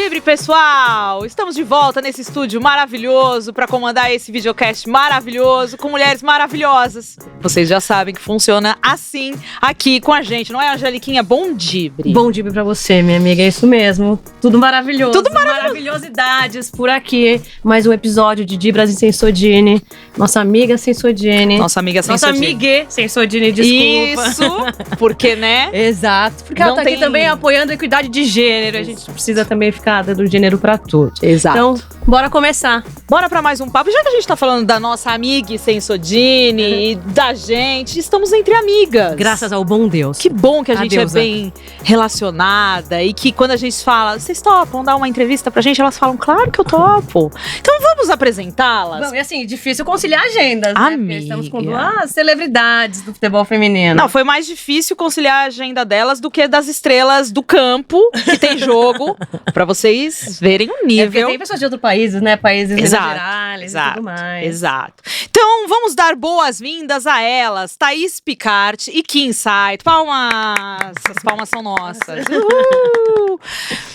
Dibre, pessoal! Estamos de volta nesse estúdio maravilhoso para comandar esse videocast maravilhoso com mulheres maravilhosas. Vocês já sabem que funciona assim aqui com a gente, não é, Angeliquinha? Bom Dibre. Bom Dibre pra você, minha amiga, é isso mesmo. Tudo maravilhoso. Tudo maravilhoso. Maravilhosidades por aqui. Mais um episódio de Dibras e Sensodine. Nossa amiga Sensodine. Nossa amiga Sensodine. Nossa amiga Sensodine, desculpa. Isso, porque, né? Exato, porque ela tá aqui também apoiando a equidade de gênero. A gente precisa também ficar dando gênero pra todos. Exato. Então, bora começar. Bora pra mais um papo. Já que a gente tá falando da nossa amiga Sensodine e da gente, estamos entre amigas. Graças ao bom Deus. Que bom que a gente deusa. é bem relacionada e que quando a gente fala, vocês topam dar uma entrevista pra gente? Elas falam, claro que eu topo. Então vamos apresentá-las? Bom, e assim, difícil conciliar agendas, né? Amiga. Porque estamos com duas celebridades do futebol feminino. Não, foi mais difícil conciliar a agenda delas do que das estrelas do campo, que tem jogo, pra vocês verem o Porque nível. tem pessoas de outros países, né? Países Exato, Gerais e tudo mais. Exato. Então, vamos dar boas-vindas a elas, Thaís Picarte e Kim Saito. Palmas! As palmas são nossas. Uhul!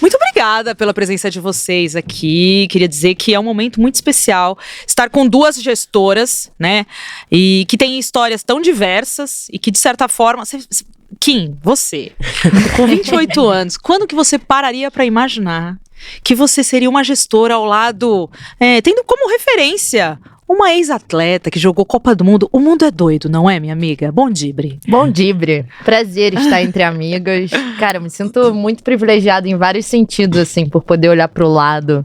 Muito obrigada pela presença de vocês aqui. Queria dizer que é um momento muito especial estar com duas gestoras, né? E que têm histórias tão diversas e que, de certa forma... Kim, você, com 28 anos, quando que você pararia para imaginar que você seria uma gestora ao lado, tendo como referência uma ex-atleta que jogou Copa do Mundo? O mundo é doido, não é, minha amiga? Bom Dibre. Bom Dibre. Prazer estar entre amigas. Cara, eu me sinto muito privilegiada em vários sentidos, assim, por poder olhar pro lado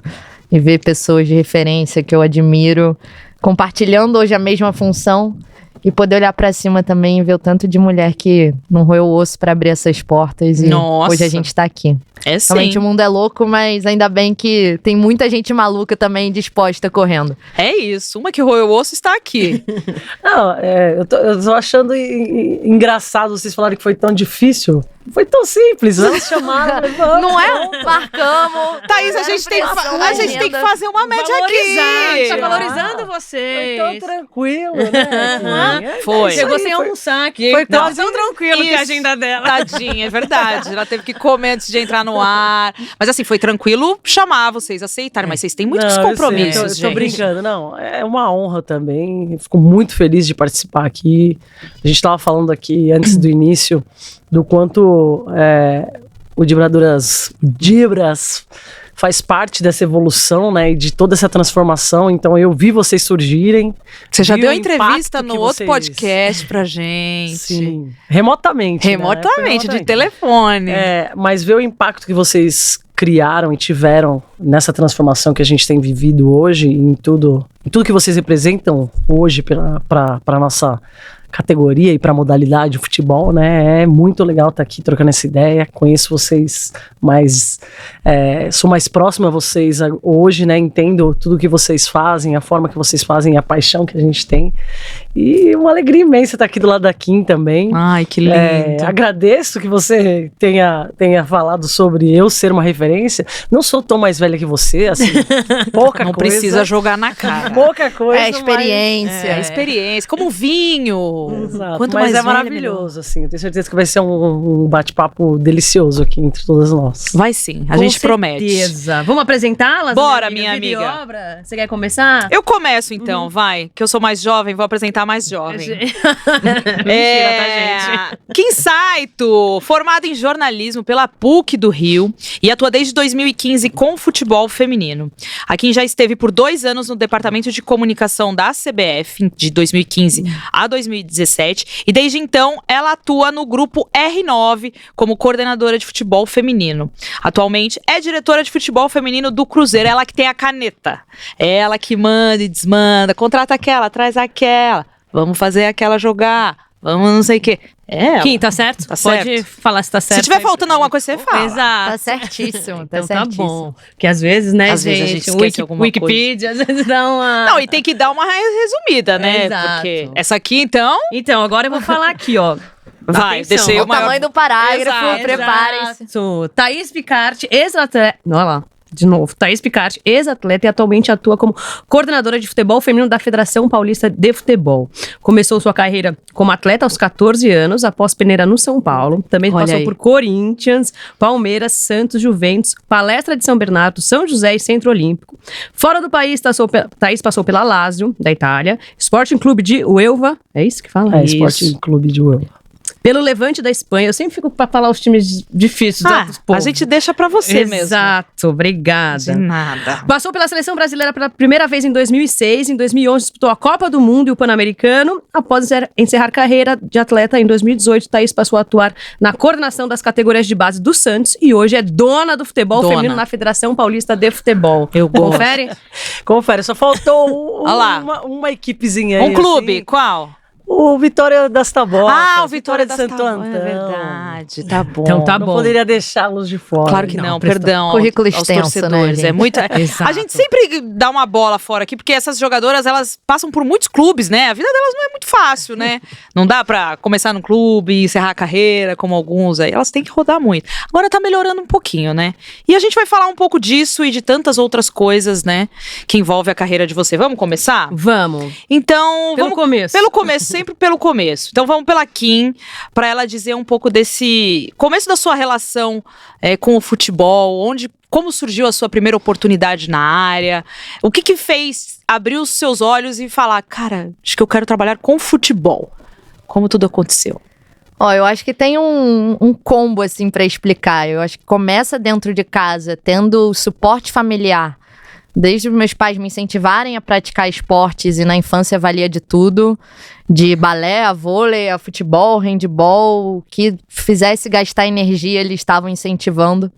e ver pessoas de referência que eu admiro, compartilhando hoje a mesma função. E poder olhar pra cima também e ver o tanto de mulher que não roeu o osso pra abrir essas portas. E Nossa. hoje a gente tá aqui. É sim. Realmente o mundo é louco, mas ainda bem que tem muita gente maluca também disposta correndo. É isso. Uma que roeu o osso está aqui. Não, eu tô achando engraçado vocês falarem que foi tão difícil. Foi tão simples, vamos chamar. Vamos. Não é? Marcamos. Thaís, a gente tem que fazer uma média aqui. Tá valorizando vocês. Foi tão tranquilo, né? Foi. Chegou sem almoçar aqui. Foi Não, quase tão tranquilo que a agenda dela. Tadinha, é verdade. Ela teve que comer antes de entrar no ar. Mas assim, foi tranquilo chamar vocês, aceitarem. Mas vocês têm muitos compromissos, eu tô gente. brincando. Não, é uma honra também. Eu fico muito feliz de participar aqui. A gente tava falando aqui antes do início do quanto o Dibras faz parte dessa evolução, né, e de toda essa transformação. Então eu vi vocês surgirem. Você já vi deu o entrevista impacto no que outro vocês- podcast pra gente. Sim, remotamente. né? Remotamente, Foi de telefone. Mas ver o impacto que vocês criaram e tiveram nessa transformação que a gente tem vivido hoje, em tudo que vocês representam hoje para a nossa categoria e para a modalidade de futebol, né? É muito legal estar aqui trocando essa ideia. Conheço vocês mais, sou mais próximo a vocês hoje, né? Entendo tudo que vocês fazem, a forma que vocês fazem, a paixão que a gente tem. E uma alegria imensa estar aqui do lado da Kim também. Ai, que lindo. Agradeço que você tenha falado sobre eu ser uma referência. Não sou tão mais velha que você, assim, pouca Não coisa. precisa jogar na cara. Pouca coisa, É experiência. É experiência, como vinho. Exato, Quanto mas mais é velha, maravilhoso, assim. Eu tenho certeza que vai ser um bate-papo delicioso aqui entre todas nós. Vai sim, a gente promete. Certeza. Vamos apresentá-las? Bora, minha amiga. Vida e obra? Você quer começar? Eu começo então, vai. Que eu sou mais jovem, vou apresentar mais jovem. Mentira, tá, gente? Kim Saito, formada em jornalismo pela PUC do Rio e atua desde 2015 com futebol feminino. A Kim já esteve por 2 anos no departamento de comunicação da CBF, de 2015 a 2017, e desde então ela atua no grupo R9 como coordenadora de futebol feminino. Atualmente é diretora de futebol feminino do Cruzeiro, ela que tem a caneta, ela que manda e desmanda, contrata aquela, traz aquela, vamos fazer aquela jogar, vamos não sei o quê. Kim, tá certo? Tá Pode certo. falar se tá certo. Se tiver faltando alguma coisa, você fala. Exato. Tá certíssimo, Então tá certíssimo. bom. Porque às vezes, né, Às vezes a gente esquece alguma Wikipedia, às vezes dá uma... Não, e tem que dar uma resumida, né? Exato. Porque essa aqui, então, Então, agora eu vou falar aqui, ó. vai, Atenção. deixei O o maior... tamanho do parágrafo, Exato. preparem-se. Exato. Thaís Picarte, ex-atleta... Olha lá. de novo, Thaís Picarte, ex-atleta e atualmente atua como coordenadora de futebol feminino da Federação Paulista de Futebol. Começou sua carreira como atleta aos 14 anos, após peneira no São Paulo. Também Olha passou aí. por Corinthians, Palmeiras, Santos, Juventus, Palestra de São Bernardo, São José e Centro Olímpico. Fora do país, Thaís passou pela Lazio, da Itália, Sporting Clube de Uelva, é isso que fala? Isso. Sporting Clube de Uelva. Pelo Levante da Espanha. Eu sempre fico pra falar os times difíceis. A gente deixa pra você mesmo. Exato, obrigada. De nada. Passou pela seleção brasileira pela primeira vez em 2006. Em 2011 disputou a Copa do Mundo e o Pan-Americano. Após encerrar carreira de atleta em 2018, Thaís passou a atuar na coordenação das categorias de base do Santos e hoje é dona do futebol feminino na Federação Paulista de Futebol. Eu gosto. Confere? Confere, só faltou Olha lá. uma equipezinha aí. Um clube, assim. qual? O Vitória das Tabocas. O Vitória de das Santo Tabocas. Antão. É verdade, tá bom. Então tá Não bom. poderia deixá-los de fora. Claro que não, presta- perdão. Currículo aos extenso, torcedores. né, gente? É muito. Exato. A gente sempre dá uma bola fora aqui, porque essas jogadoras, elas passam por muitos clubes, né? A vida delas não é muito fácil, né? Não dá pra começar num clube e encerrar a carreira, como alguns aí. Elas têm que rodar muito. Agora tá melhorando um pouquinho, né? E a gente vai falar um pouco disso e de tantas outras coisas, né? Que envolve a carreira de você. Vamos começar? Vamos. Então, Pelo começo. Pelo começo, sempre pelo começo. Então vamos pela Kim, para ela dizer um pouco desse começo da sua relação com o futebol, como surgiu a sua primeira oportunidade na área, o que fez abrir os seus olhos e falar, cara, acho que eu quero trabalhar com futebol. Como tudo aconteceu. Ó, eu acho que tem um combo, assim, pra explicar. Eu acho que começa dentro de casa, tendo suporte familiar. Desde os meus pais me incentivarem a praticar esportes e na infância valia de tudo. De balé, a vôlei, a futebol, handball, o que fizesse gastar energia, eles estavam incentivando.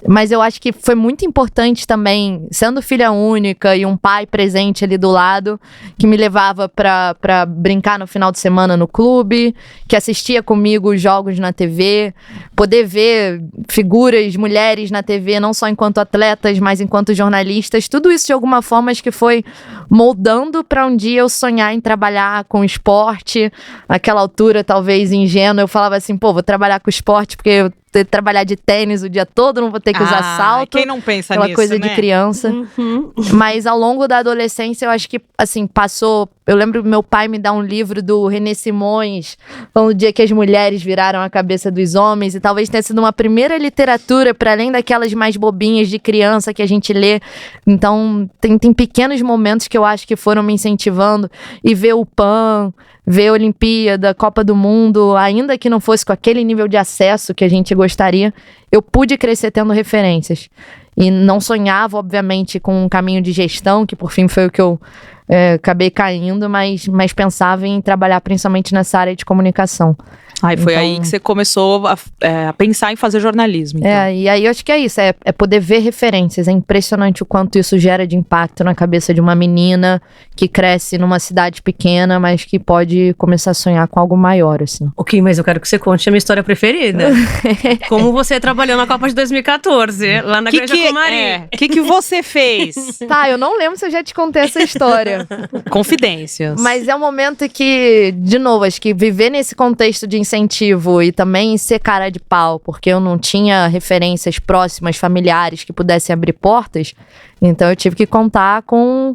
Mas eu acho que foi muito importante também, sendo filha única e um pai presente ali do lado, que me levava pra brincar no final de semana no clube, que assistia comigo os jogos na TV, poder ver figuras, mulheres na TV, não só enquanto atletas, mas enquanto jornalistas. Tudo isso de alguma forma acho que foi moldando para um dia eu sonhar em trabalhar com esporte. Naquela altura, talvez ingênua, eu falava assim, pô, vou trabalhar com esporte porque eu ter que trabalhar de tênis o dia todo, não vou ter que usar salto. Quem não pensa Aquela nisso, coisa né? de criança. Mas ao longo da adolescência, eu acho que, assim, passou... Eu lembro meu pai me dar um livro do René Simões, falando do dia que as mulheres viraram a cabeça dos homens, e talvez tenha sido uma primeira literatura, para além daquelas mais bobinhas de criança que a gente lê. Então, tem pequenos momentos que eu acho que foram me incentivando. E ver o PAN, ver a Olimpíada, Copa do Mundo, ainda que não fosse com aquele nível de acesso que a gente gostaria, eu pude crescer tendo referências. E não sonhava, obviamente, com um caminho de gestão, que por fim foi o que eu acabei caindo, mas pensava em trabalhar principalmente nessa área de comunicação. Aí foi Então- aí que você começou a pensar em fazer jornalismo. Então. E aí eu acho que é isso, é poder ver referências. É impressionante o quanto isso gera de impacto na cabeça de uma menina que cresce numa cidade pequena, mas que pode começar a sonhar com algo maior, assim. Ok, mas eu quero que você conte a minha história preferida. Como você trabalhou na Copa de 2014, lá na Granja Comari. O que você fez? Tá, eu não lembro se eu já te contei essa história. Confidências. Mas é um momento que, de novo, acho que viver nesse contexto de incentivo e também ser cara de pau, porque eu não tinha referências próximas, familiares, que pudessem abrir portas, então eu tive que contar com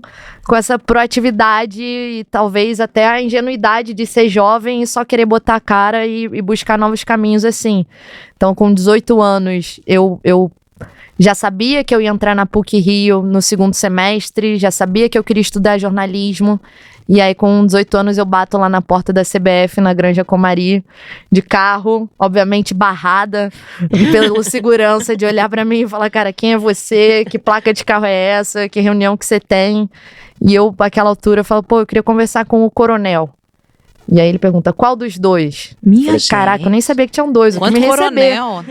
essa proatividade e talvez até a ingenuidade de ser jovem e só querer botar a cara e buscar novos caminhos assim. Então, com 18 anos, eu já sabia que eu ia entrar na PUC-Rio no segundo semestre, já sabia que eu queria estudar jornalismo. E aí, com 18 anos, eu bato lá na porta da CBF, na Granja Comari, de carro, obviamente barrada pelo segurança, de olhar pra mim e falar, cara, quem é você? Que placa de carro é essa? Que reunião que você tem? E eu, naquela altura, falo, pô, eu queria conversar com o coronel. E aí ele pergunta, qual dos dois? Minha Falei, caraca, eu nem sabia que tinham dois, o que Quanto me receber. coronel?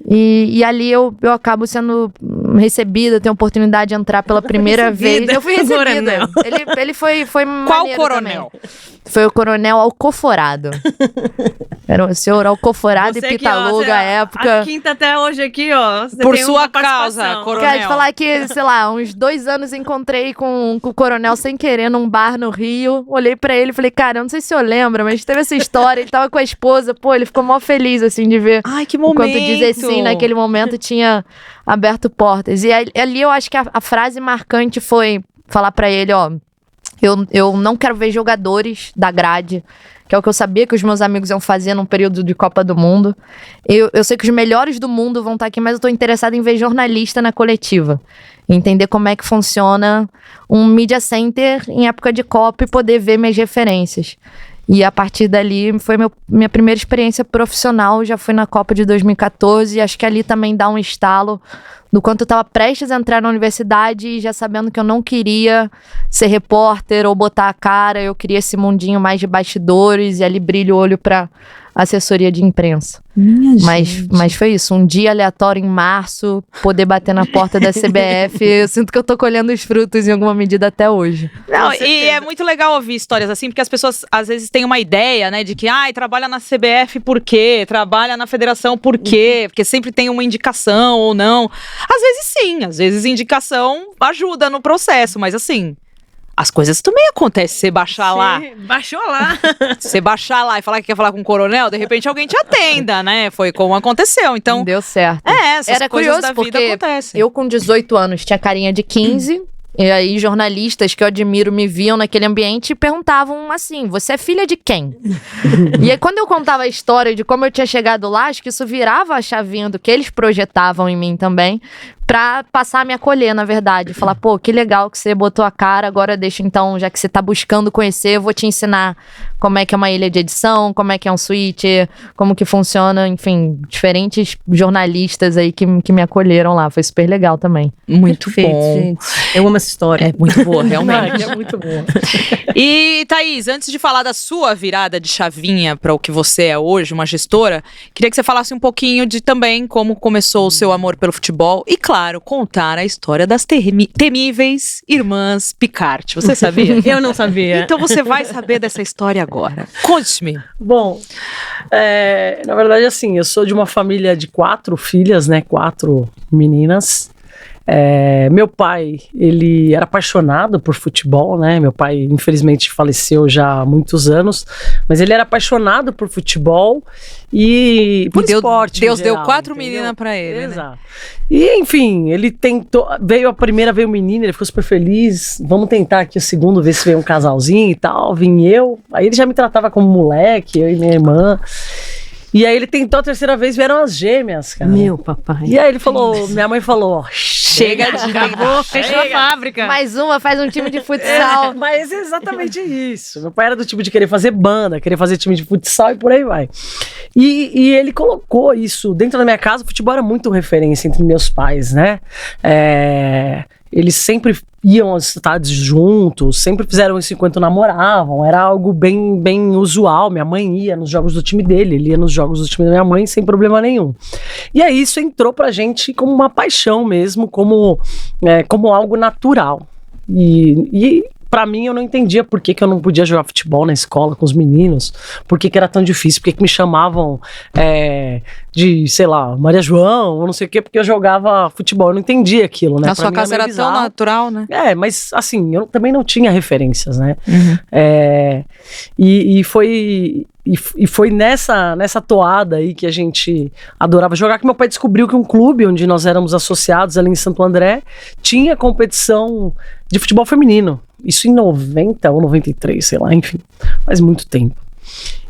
E ali eu acabo sendo recebida, tenho a oportunidade de entrar pela primeira vez. Eu fui recebida. Coronel. Ele foi Qual maneiro coronel? também. foi o Coronel Alcoforado. Era o senhor Alcoforado Você e aqui, ó, Pitaluga, você, à ó, época. A quinta até hoje aqui, ó. Você Por tem sua uma participação. causa, Coronel. Quero te falar que, sei lá, uns 2 anos encontrei com o Coronel sem querer num bar no Rio. Olhei pra ele e falei, cara, eu não sei se eu lembro, mas teve essa história. Ele tava com a esposa, pô, ele ficou mó feliz, assim, de ver Ai, que o momento. quanto dizer sim naquele momento tinha aberto portas. E ali eu acho que a frase marcante foi falar pra ele, ó, eu não quero ver jogadores da grade, que é o que eu sabia que os meus amigos iam fazer num período de Copa do Mundo. Eu sei que os melhores do mundo vão estar aqui, mas eu tô interessada em ver jornalista na coletiva. Entender como é que funciona um media center em época de Copa e poder ver minhas referências. E a partir dali foi minha primeira experiência profissional, já fui na Copa de 2014 e acho que ali também dá um estalo do quanto eu estava prestes a entrar na universidade e já sabendo que eu não queria ser repórter ou botar a cara, eu queria esse mundinho mais de bastidores e ali brilho o olho para assessoria de imprensa. Minha Mas foi isso, um dia aleatório em março, poder bater na porta da CBF, eu sinto que eu tô colhendo os frutos em alguma medida até hoje. Não, e é muito legal ouvir histórias assim, porque as pessoas às vezes têm uma ideia, né, de que, trabalha na CBF por quê? Trabalha na federação por quê? Porque sempre tem uma indicação ou não. Às vezes sim, às vezes indicação ajuda no processo, mas assim, as coisas também acontecem. Você baixar lá. Baixou lá. Você baixar lá e falar que quer falar com o coronel, de repente alguém te atenda, né? Foi como aconteceu. Então, Deu certo. essas Era coisas curioso da vida porque acontecem. eu com 18 anos tinha carinha de 15. E aí jornalistas que eu admiro me viam naquele ambiente e perguntavam assim, você é filha de quem? E aí quando eu contava a história de como eu tinha chegado lá, acho que isso virava a chavinha do que eles projetavam em mim também, pra passar a me acolher, na verdade. Falar, pô, que legal que você botou a cara, agora deixa então, já que você tá buscando conhecer, eu vou te ensinar como é que é uma ilha de edição, como é que é um switch, como que funciona, enfim, diferentes jornalistas aí que me acolheram lá, foi super legal também. Muito Perfeito, bom. gente. Eu amo essa história. É muito boa, realmente. É muito bom. E, Thaís, antes de falar da sua virada de chavinha para o que você é hoje, uma gestora, queria que você falasse um pouquinho de também como começou o seu amor pelo futebol e, claro, contar a história das temíveis irmãs Picarte. Você sabia? Eu não sabia. Então você vai saber dessa história agora. Conte-me. Bom, na verdade, assim, eu sou de uma família de 4 filhas, né? 4 meninas. Meu pai, ele era apaixonado por futebol, né? Meu pai, infelizmente, faleceu já há muitos anos, mas ele era apaixonado por futebol e por esporte. Deus em geral, deu 4 entendeu? meninas pra ele, né? Exato. E, enfim, ele tentou. A primeira veio o menino, ele ficou super feliz. Vamos tentar aqui o segundo, ver se veio um casalzinho e tal. Vim eu. Aí ele já me tratava como moleque, eu e minha irmã. E aí ele tentou a terceira vez, vieram as gêmeas, cara. Meu papai. E aí ele falou, minha mãe falou, ó, Chega de Acabou, fechou a fábrica. Mais uma, faz um time de futsal. Mas é exatamente isso. Meu pai era do tipo de querer fazer banda, querer fazer time de futsal e por aí vai. E ele colocou isso dentro da minha casa. O futebol era muito referência entre meus pais, né? Eles sempre iam aos estádios juntos, sempre fizeram isso enquanto namoravam, era algo bem, bem usual. Minha mãe ia nos jogos do time dele, ele ia nos jogos do time da minha mãe sem problema nenhum. E aí isso entrou pra gente como uma paixão mesmo, como algo natural. E pra mim, eu não entendia por que eu não podia jogar futebol na escola com os meninos, por que era tão difícil, por que me chamavam de, sei lá, Maria João, ou não sei o quê, porque eu jogava futebol. Eu não entendia aquilo, né? Na sua casa era tão natural, né? Mas assim, eu também não tinha referências, né? Uhum. E foi nessa toada aí que a gente adorava jogar, que meu pai descobriu que um clube onde nós éramos associados ali em Santo André tinha competição de futebol feminino. Isso em 90 ou 93, sei lá, enfim, faz muito tempo.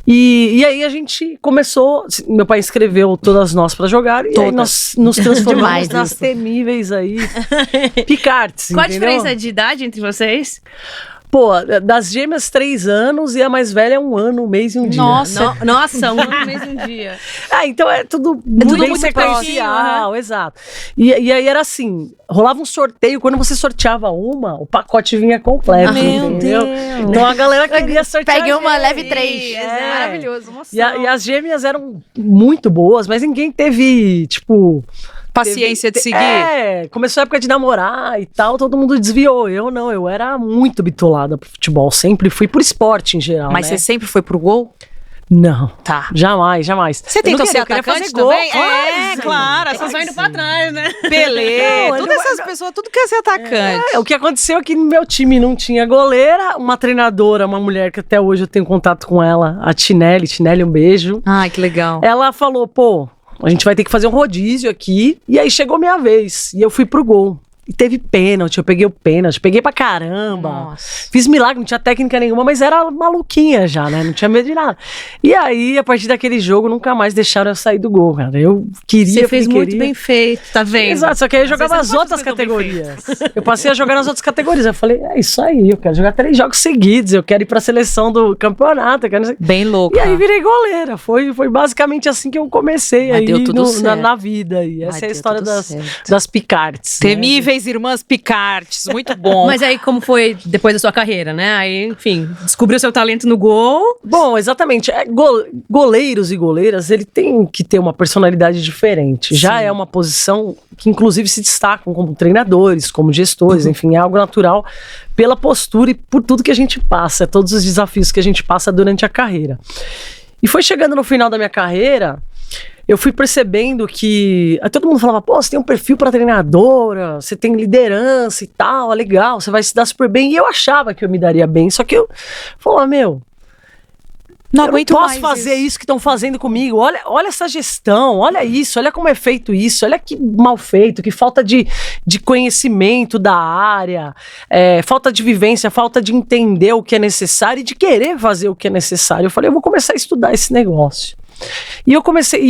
E aí a gente começou, meu pai inscreveu todas nós pra jogar, e aí nós nos transformamos Demais nas isso. temíveis aí Picartes, Qual a entendeu? diferença de idade entre vocês? Pô, das gêmeas 3 anos e a mais velha 1 ano, 1 mês e 1 dia. Nossa, um mês e um dia. Então é tudo tudo bem muito sequencial, exato. E aí era assim, rolava um sorteio, quando você sorteava uma, o pacote vinha completo, entendeu? Então a galera queria sortear. Pegue uma, gente. leve 3. É. Maravilhoso. E as gêmeas eram muito boas, mas ninguém teve, tipo, paciência de seguir. Começou a época de namorar e tal, todo mundo desviou. Eu não, eu era muito bitolada pro futebol, sempre fui por esporte em geral, Mas né? você sempre foi pro gol? Não, Tá. jamais. Você tentou ser eu queria atacante fazer gol, também? quase. Claro. Essas vão indo pra trás, né? Pelé, Não, todas essas pessoas, tudo quer ser atacante. O que aconteceu é que no meu time não tinha goleira, uma treinadora, uma mulher que até hoje eu tenho contato com ela, a Tinelli, um beijo. Ai, que legal. Ela falou, pô, a gente vai ter que fazer um rodízio aqui. E aí chegou minha vez. E eu fui pro gol. E teve pênalti, eu peguei o pênalti, peguei pra caramba. Nossa. Fiz milagre, não tinha técnica nenhuma, mas era maluquinha já, né? Não tinha medo de nada. E aí, a partir daquele jogo, nunca mais deixaram eu sair do gol, cara. Eu queria. Você fez muito bem feito, tá vendo? Exato, só que aí eu jogava Às vezes as você não outras faz tão bem categorias. Eu passei a jogar nas outras categorias. Eu falei, é isso aí, eu quero jogar 3 jogos seguidos, eu quero ir pra seleção do campeonato, eu quero... Bem louco. E aí virei goleira. Foi basicamente assim que eu comecei Mas aí deu tudo certo. na vida. E essa é a deu história tudo certo. das Picartes. né? Temíveis irmãs Picartes, muito bom. Mas aí, como foi depois da sua carreira, né? Aí, enfim, descobriu seu talento no gol. Bom, exatamente. Goleiros e goleiras, ele tem que ter uma personalidade diferente. Já é uma posição que, inclusive, se destacam como treinadores, como gestores, enfim, é algo natural pela postura e por tudo que a gente passa, todos os desafios que a gente passa durante a carreira. E foi chegando no final da minha carreira, eu fui percebendo que todo mundo falava, pô, você tem um perfil pra treinadora, você tem liderança e tal, é legal, você vai se dar super bem. E eu achava que eu me daria bem, só que eu falava, não eu aguento não posso mais fazer isso que estão fazendo comigo. Olha essa gestão, olha isso, olha como é feito isso, olha que mal feito, que falta de conhecimento da área, falta de vivência, falta de entender o que é necessário e de querer fazer o que é necessário. Eu falei, eu vou começar a estudar esse negócio. E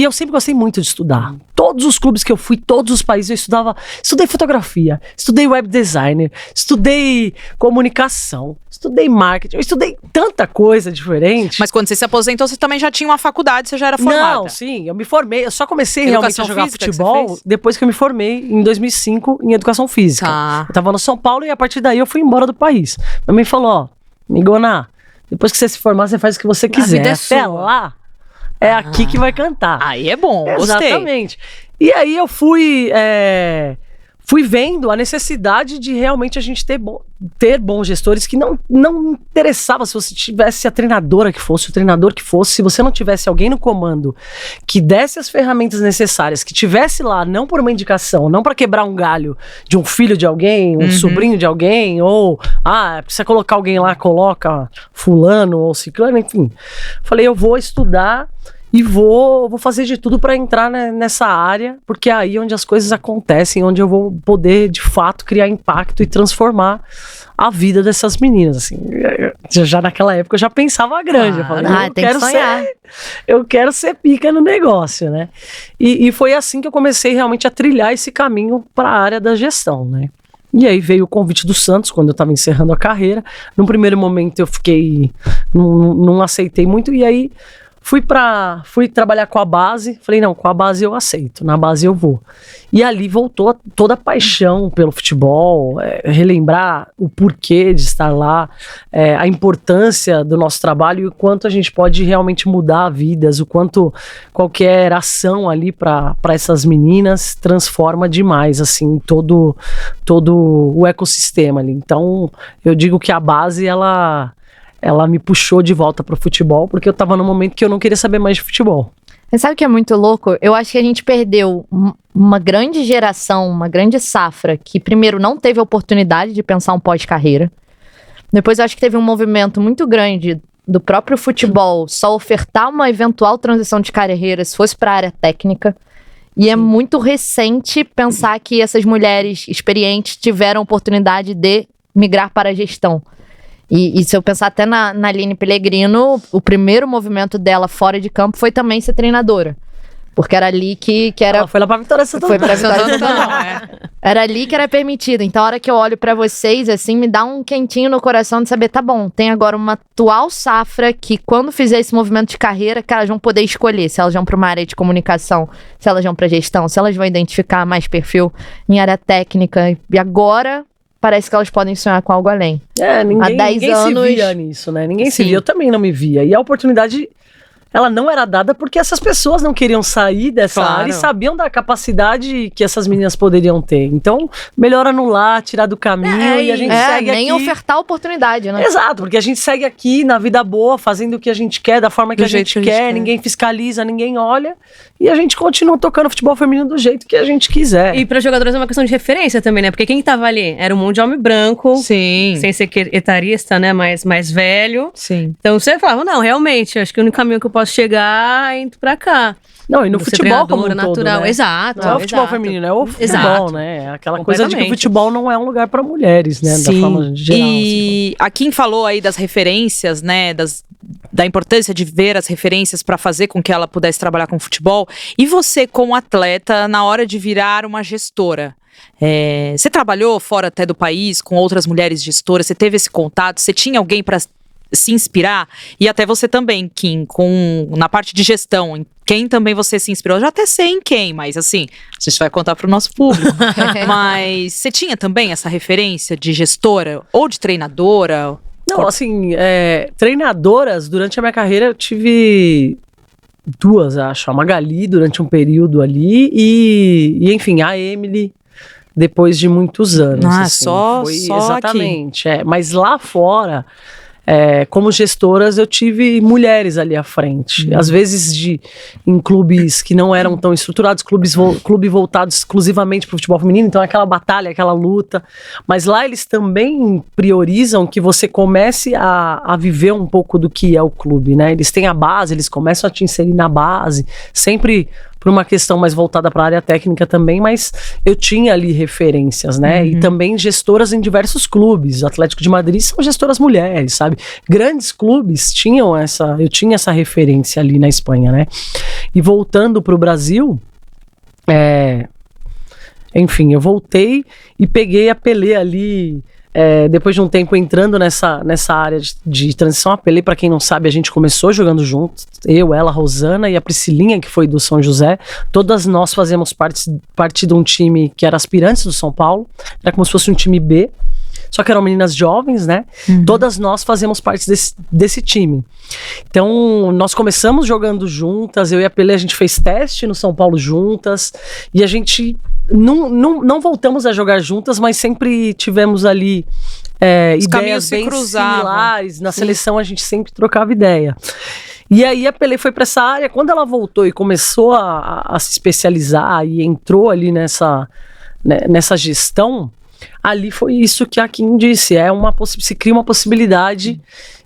eu sempre gostei muito de estudar. Todos os clubes que eu fui, todos os países eu estudei fotografia, estudei web designer, estudei comunicação, estudei marketing, eu estudei tanta coisa diferente. Mas quando você se aposentou, você também já tinha uma faculdade, você já era formada. Não, sim, eu me formei, eu só comecei Educação realmente a jogar física que você futebol fez? depois que eu me formei em 2005 em educação física. Tá. Eu tava no São Paulo e a partir daí eu fui embora do país. Minha mãe falou, ó, Migona, depois que você se formar, você faz o que você quiser. vida é Até sua. lá, é aqui que vai cantar. Aí é bom, gostei. Exatamente. E aí eu fui vendo a necessidade de realmente a gente ter bons gestores que não interessava se você tivesse a treinadora que fosse, o treinador que fosse, se você não tivesse alguém no comando que desse as ferramentas necessárias, que tivesse lá, não por uma indicação, não para quebrar um galho de um filho de alguém, um sobrinho de alguém, ou, precisa colocar alguém lá, coloca fulano ou ciclano, enfim. Falei, eu vou estudar e vou fazer de tudo para entrar nessa área, porque é aí onde as coisas acontecem, onde eu vou poder, de fato, criar impacto e transformar a vida dessas meninas, assim. Já naquela época eu já pensava grande, eu falei, tem que sonhar. eu quero ser pica no negócio, né? E foi assim que eu comecei realmente a trilhar esse caminho para a área da gestão, né? E aí veio o convite do Santos, quando eu estava encerrando a carreira. No primeiro momento eu fiquei, não aceitei muito, e aí fui trabalhar com a base, falei, não, com a base eu aceito, na base eu vou. E ali voltou toda a paixão pelo futebol, relembrar o porquê de estar lá, a importância do nosso trabalho e o quanto a gente pode realmente mudar vidas, o quanto qualquer ação ali para essas meninas transforma demais, assim, todo o ecossistema ali. Então, eu digo que a base, ela me puxou de volta pro futebol, porque eu tava num momento que eu não queria saber mais de futebol. Você sabe o que é muito louco? Eu acho que a gente perdeu uma grande geração, uma grande safra, que primeiro não teve a oportunidade de pensar um pós-carreira. Depois eu acho que teve um movimento muito grande do próprio futebol só ofertar uma eventual transição de carreira se fosse para a área técnica. E é muito recente pensar que essas mulheres experientes tiveram a oportunidade de migrar para a gestão. E se eu pensar até na Aline Pellegrino, o primeiro movimento dela fora de campo foi também ser treinadora. Porque era ali que era... Ela foi lá pra Vitória Santo Foi pra André. Vitória Santo André. Era ali que era permitido. Então, a hora que eu olho pra vocês, assim, me dá um quentinho no coração de saber, tá bom, tem agora uma atual safra que quando fizer esse movimento de carreira, que elas vão poder escolher se elas vão pra uma área de comunicação, se elas vão pra gestão, se elas vão identificar mais perfil em área técnica. E agora... parece que elas podem sonhar com algo além. Há 10 ninguém anos... se via nisso, né? Ninguém se Sim. via, eu também não me via. E a oportunidade ela não era dada porque essas pessoas não queriam sair dessa Claro. área e sabiam da capacidade que essas meninas poderiam ter. Então, melhor anular, tirar do caminho e a gente segue nem aqui. ofertar oportunidade, né? Exato, porque a gente segue aqui na vida boa, fazendo o que a gente quer, da forma que Do a jeito gente que a gente quer, quer. ninguém fiscaliza, ninguém olha, e a gente continua tocando futebol feminino do jeito que a gente quiser. E para jogadores é uma questão de referência também, né? Porque quem tava ali era um monte de homem branco, Sim. sem ser etarista, né? Mais velho. Sim. Então você falava, não, realmente, acho que o único caminho que eu posso chegar é indo pra cá. Não, e no Você futebol como um treinadora, todo, natural. né? Exato. Não é o futebol exato. feminino, é o futebol, Exato. né? É aquela coisa de que o Completamente. futebol não é um lugar pra mulheres, né? Da forma geral. assim. E a Kim falou aí das referências, né? Da importância de ver as referências para fazer com que ela pudesse trabalhar com futebol. E você, como atleta, na hora de virar uma gestora? Você trabalhou fora até do país com outras mulheres gestoras? Você teve esse contato? Você tinha alguém para se inspirar? E até você também, Kim, na parte de gestão, em quem também você se inspirou? Eu já até sei em quem, mas assim, a gente vai contar para o nosso público. Mas você tinha também essa referência de gestora ou de treinadora? Não, assim, treinadoras, durante a minha carreira eu tive duas, acho. A Magali, durante um período ali, e enfim, a Emily, depois de muitos anos. Ah, assim. só exatamente, mas lá fora, como gestoras, eu tive mulheres ali à frente. Às vezes em clubes que não eram tão estruturados, clube voltados exclusivamente para o futebol feminino, então aquela batalha, aquela luta. Mas lá eles também priorizam que você comece a viver um pouco do que é o clube, né? Eles têm a base, eles começam a te inserir na base, sempre por uma questão mais voltada para a área técnica também, mas eu tinha ali referências, né? E também gestoras em diversos clubes. O Atlético de Madrid são gestoras mulheres, sabe? Grandes clubes eu tinha essa referência ali na Espanha, né? E voltando para o Brasil, enfim, eu voltei e peguei a Pelé ali. Depois de um tempo entrando nessa área de transição, a Pelé, pra quem não sabe, a gente começou jogando juntos, eu, ela, a Rosana e a Priscilinha, que foi do São José. Todas nós fazemos parte de um time que era aspirantes do São Paulo, era como se fosse um time B, só que eram meninas jovens, né? Todas nós fazemos parte desse time. Então, nós começamos jogando juntas, eu e a Pelé, a gente fez teste no São Paulo juntas, e a gente não voltamos a jogar juntas, mas sempre tivemos ali Os caminhos ideias se bem cruzavam. similares. Na seleção a gente sempre trocava ideia. E aí a Pelé foi para essa área. Quando ela voltou e começou a se especializar e entrou ali nessa gestão, ali foi isso que a Kim disse, se cria uma possibilidade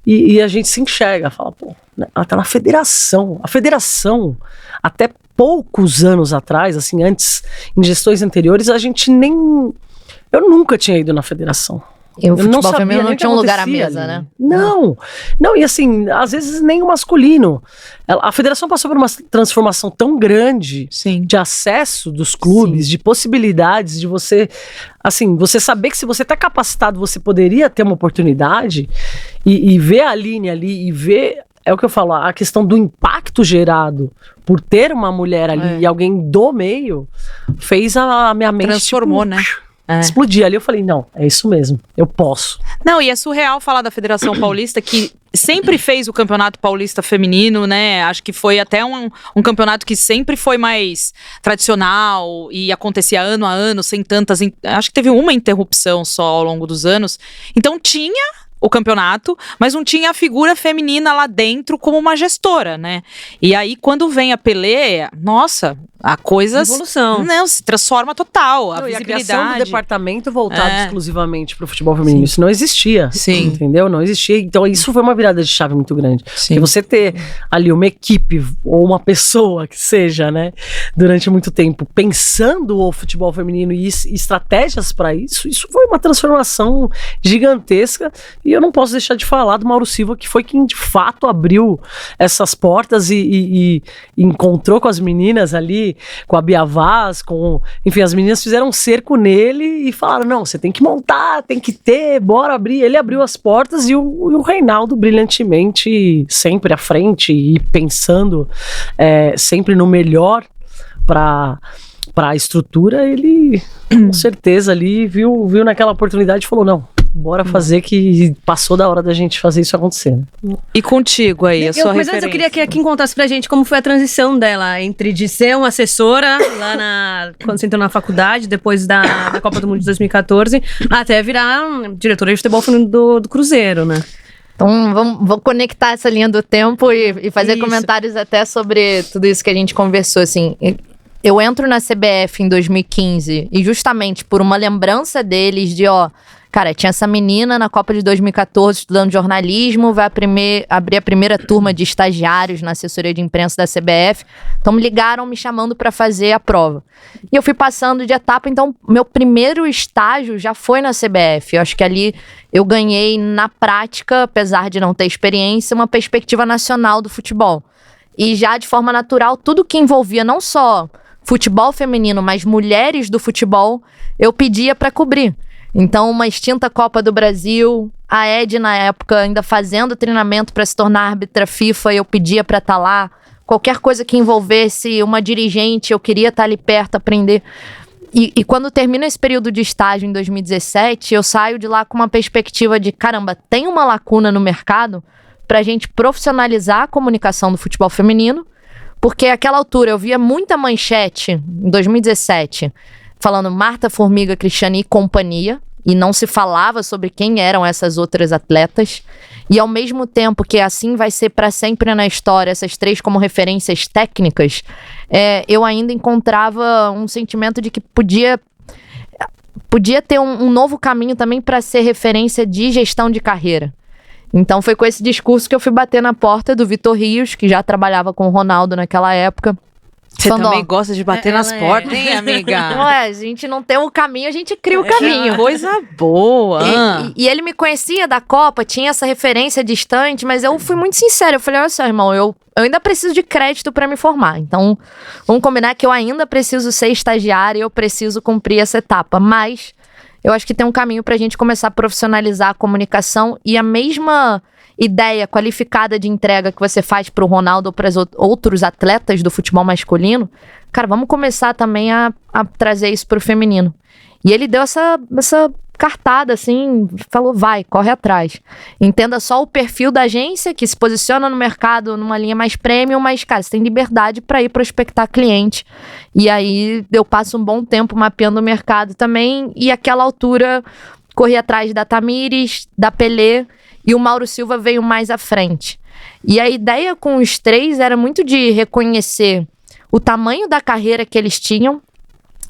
e a gente se enxerga, fala, pô, ela tá na federação. A federação, até poucos anos atrás, assim, antes, em gestões anteriores, eu nunca tinha ido na federação. E o Eu futebol sabia feminino nem não o que tinha um lugar à acontecia mesa, ali. né? Não, e assim, às vezes nem o masculino. A federação passou por uma transformação tão grande Sim. de acesso dos clubes, de possibilidades, de você saber que se você está capacitado, você poderia ter uma oportunidade e ver a linha ali e ver, é o que eu falo, a questão do impacto gerado por ter uma mulher ali e alguém do meio, fez a minha mente Transformou, né? explodir ali. Eu falei, não, é isso mesmo, eu posso. Não, e é surreal falar da Federação Paulista, que sempre fez o Campeonato Paulista Feminino, né? Acho que foi até um campeonato que sempre foi mais tradicional e acontecia ano a ano, sem tantas... Acho que teve uma interrupção só ao longo dos anos. Então tinha o campeonato, mas não tinha a figura feminina lá dentro como uma gestora, né? E aí, quando vem a Pelé, nossa, a coisa... Evolução. Não, se transforma total, a Não, e a visibilidade... criação do departamento voltado exclusivamente para o futebol feminino, isso não existia. Sim. Entendeu? Não existia. Então isso foi uma virada de chave muito grande. Sim. Porque você ter ali uma equipe ou uma pessoa que seja, né, durante muito tempo pensando o futebol feminino e estratégias para isso foi uma transformação gigantesca. E eu não posso deixar de falar do Mauro Silva, que foi quem de fato abriu essas portas e encontrou com as meninas ali, com a Bia Vaz, enfim, as meninas fizeram um cerco nele e falaram, não, você tem que montar, tem que ter, bora abrir. Ele abriu as portas e o Reinaldo brilhantemente sempre à frente e pensando sempre no melhor para a estrutura, ele com certeza ali viu naquela oportunidade e falou, não, Bora fazer, que passou da hora da gente fazer isso acontecer. Né? E contigo aí, a sua Mas referência? antes eu queria que a Kim contasse pra gente como foi a transição dela entre de ser uma assessora quando você entrou na faculdade, depois da Copa do Mundo de 2014, até virar diretora de futebol do Cruzeiro, né? Então, vou conectar essa linha do tempo e fazer Isso. comentários até sobre tudo isso que a gente conversou, assim. Eu entro na CBF em 2015 e justamente por uma lembrança deles de, cara, tinha essa menina na Copa de 2014 estudando jornalismo, vai abrir a primeira turma de estagiários na assessoria de imprensa da CBF. Então me ligaram me chamando para fazer a prova. E eu fui passando de etapa, então meu primeiro estágio já foi na CBF. Eu acho que ali eu ganhei na prática, apesar de não ter experiência, uma perspectiva nacional do futebol. E já de forma natural, tudo que envolvia não só futebol feminino, mas mulheres do futebol, eu pedia para cobrir. Então, uma extinta Copa do Brasil, a Ed, na época, ainda fazendo treinamento para se tornar árbitra FIFA, eu pedia para estar lá. Qualquer coisa que envolvesse uma dirigente, eu queria estar ali perto, aprender. E quando termina esse período de estágio em 2017, eu saio de lá com uma perspectiva de, caramba, tem uma lacuna no mercado para a gente profissionalizar a comunicação do futebol feminino, porque naquela altura eu via muita manchete, em 2017, falando Marta Formiga, Cristiane e companhia, e não se falava sobre quem eram essas outras atletas. E ao mesmo tempo que assim vai ser para sempre na história, essas três como referências técnicas, eu ainda encontrava um sentimento de que podia ter um novo caminho também para ser referência de gestão de carreira. Então foi com esse discurso que eu fui bater na porta do Vitor Rios, que já trabalhava com o Ronaldo naquela época. Você também gosta de bater nas portas, hein, amiga? Não a gente não tem o caminho, a gente cria o caminho. Coisa boa. E ele me conhecia da Copa, tinha essa referência distante, mas eu fui muito sincera. Eu falei, olha só, irmão, eu ainda preciso de crédito para me formar. Então, vamos combinar que eu ainda preciso ser estagiária e eu preciso cumprir essa etapa. Mas eu acho que tem um caminho pra gente começar a profissionalizar a comunicação, e a mesma ideia qualificada de entrega que você faz pro Ronaldo ou para outros atletas do futebol masculino, cara, vamos começar também a trazer isso pro feminino. E ele deu essa cartada, assim, falou, vai, corre atrás. Entenda só o perfil da agência, que se posiciona no mercado numa linha mais premium, mas, cara, você tem liberdade para ir prospectar cliente. E aí eu passo um bom tempo mapeando o mercado também, e àquela altura corri atrás da Tamires, da Pelé, e o Mauro Silva veio mais à frente. E a ideia com os três era muito de reconhecer o tamanho da carreira que eles tinham,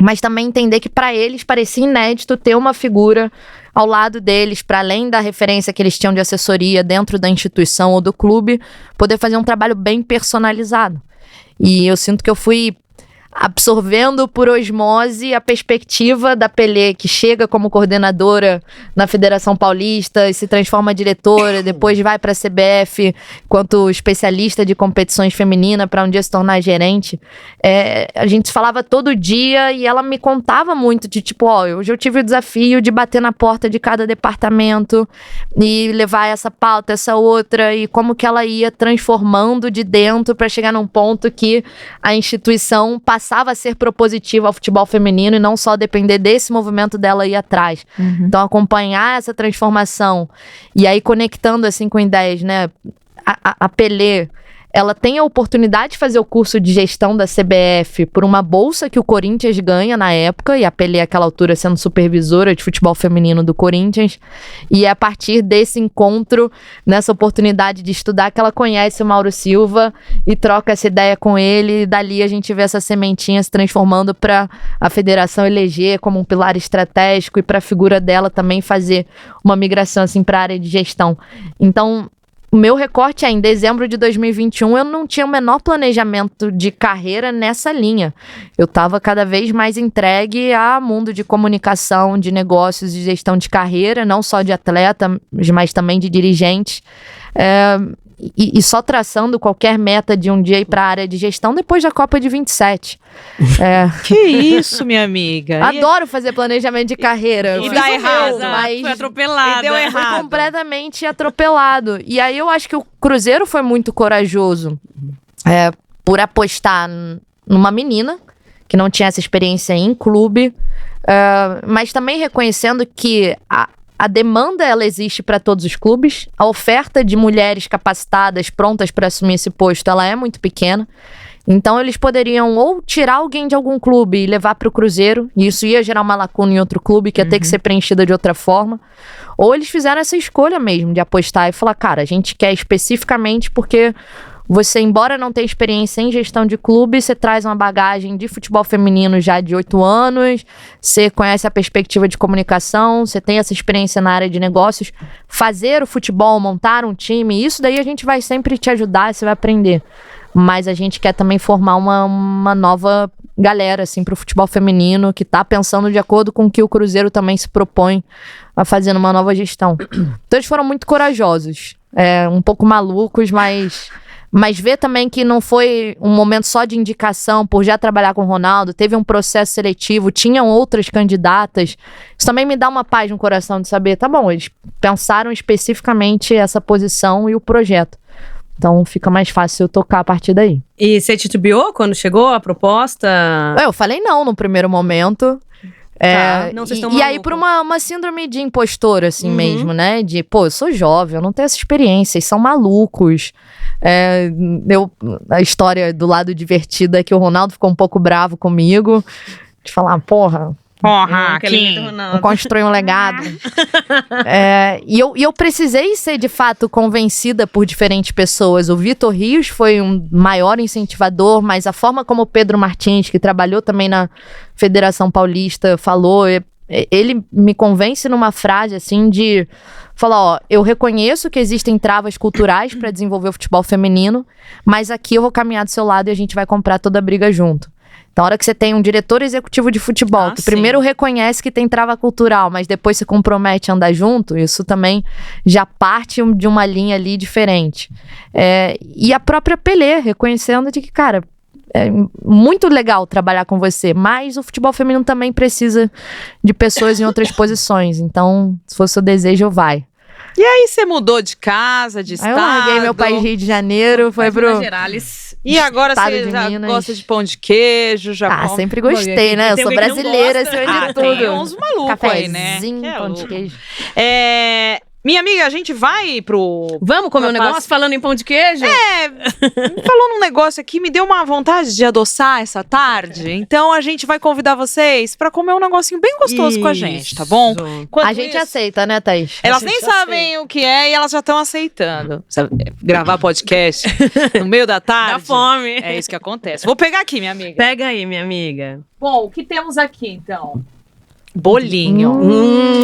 mas também entender que para eles parecia inédito ter uma figura ao lado deles, para além da referência que eles tinham de assessoria dentro da instituição ou do clube, poder fazer um trabalho bem personalizado. E eu sinto que eu fui absorvendo por osmose a perspectiva da Pelé, que chega como coordenadora na Federação Paulista e se transforma diretora, depois vai para a CBF enquanto especialista de competições femininas para um dia se tornar gerente. A gente falava todo dia e ela me contava muito de tipo, hoje eu tive o desafio de bater na porta de cada departamento e levar essa pauta, essa outra, e como que ela ia transformando de dentro para chegar num ponto que a instituição passava a ser propositiva ao futebol feminino e não só depender desse movimento dela ir atrás. Então, acompanhar essa transformação e aí conectando assim com ideias, né? A Pelé, ela tem a oportunidade de fazer o curso de gestão da CBF por uma bolsa que o Corinthians ganha na época, e a Pelé, àquela altura, sendo supervisora de futebol feminino do Corinthians. E é a partir desse encontro, nessa oportunidade de estudar, que ela conhece o Mauro Silva e troca essa ideia com ele. E dali a gente vê essa sementinha se transformando para a federação eleger como um pilar estratégico e para a figura dela também fazer uma migração assim, para a área de gestão. Então, o meu recorte em dezembro de 2021, eu não tinha o menor planejamento de carreira nessa linha. Eu estava cada vez mais entregue a mundo de comunicação, de negócios, de gestão de carreira, não só de atleta, mas também de dirigente. E só traçando qualquer meta de um dia ir para a área de gestão depois da Copa de 27. Que isso, minha amiga. Adoro fazer planejamento de carreira. E dá errado, mas foi atropelada. E deu errado. Foi completamente atropelado. E aí eu acho que o Cruzeiro foi muito corajoso por apostar numa menina que não tinha essa experiência em clube, mas também reconhecendo que a demanda ela existe para todos os clubes, a oferta de mulheres capacitadas, prontas para assumir esse posto, ela é muito pequena. Então eles poderiam ou tirar alguém de algum clube e levar para o Cruzeiro, e isso ia gerar uma lacuna em outro clube que ia ter que ser preenchida de outra forma, ou eles fizeram essa escolha mesmo de apostar e falar, cara, a gente quer especificamente porque você, embora não tenha experiência em gestão de clube, você traz uma bagagem de futebol feminino já de 8 anos, você conhece a perspectiva de comunicação, você tem essa experiência na área de negócios, fazer o futebol, montar um time, isso daí a gente vai sempre te ajudar, você vai aprender. Mas a gente quer também formar uma nova galera, assim, pro futebol feminino, que tá pensando de acordo com o que o Cruzeiro também se propõe a fazer numa nova gestão. Então eles foram muito corajosos, um pouco malucos, mas ver também que não foi um momento só de indicação por já trabalhar com o Ronaldo, teve um processo seletivo, tinham outras candidatas. Isso também me dá uma paz no coração de saber, tá bom, eles pensaram especificamente essa posição e o projeto. Então fica mais fácil eu tocar a partir daí. E você titubeou quando chegou a proposta? Eu falei não no primeiro momento. Não, vocês estão e aí por uma síndrome de impostor, assim mesmo, né? De, pô, eu sou jovem, eu não tenho essa experiência, eles são malucos. A história do lado divertido é que o Ronaldo ficou um pouco bravo comigo. De falar, porra, vou construir um legado. E eu precisei ser, de fato, convencida por diferentes pessoas. O Vitor Rios foi um maior incentivador, mas a forma como o Pedro Martins, que trabalhou também na Federação Paulista, falou, ele me convence numa frase assim de falar, ó, eu reconheço que existem travas culturais para desenvolver o futebol feminino, mas aqui eu vou caminhar do seu lado e a gente vai comprar toda a briga junto. Então, a hora que você tem um diretor executivo de futebol, que primeiro reconhece que tem trava cultural, mas depois se compromete a andar junto, isso também já parte de uma linha ali diferente. E a própria Pelé, reconhecendo de que, cara, é muito legal trabalhar com você, mas o futebol feminino também precisa de pessoas em outras posições. Então, se for seu desejo, vai. E aí você mudou de casa, de estado. Aí eu larguei meu país Rio de Janeiro, foi pro... Minas Gerais. E agora você de já Minas. gosta de pão de queijo, já come... sempre gostei, né? Eu Tem sou alguém que não brasileira, gosta. acima de tudo. Tem uns malucos aí, né? Cafezinho, Que é pão de louco. queijo. Minha amiga, a gente vai pro... Vamos comer um Uma negócio fase- falando em pão de queijo? Falou num negócio aqui, me deu uma vontade de adoçar essa tarde. Então a gente vai convidar vocês pra comer um negocinho bem gostoso com a gente, tá bom? Enquanto A gente isso, aceita, né, Thaís? Elas A nem gente sabem o que é e elas já estão aceitando. Sabe, gravar podcast no meio da tarde. Dá fome. É isso que acontece. Vou pegar aqui, minha amiga. Pega aí, minha amiga. Bom, o que temos aqui, então? Bolinho.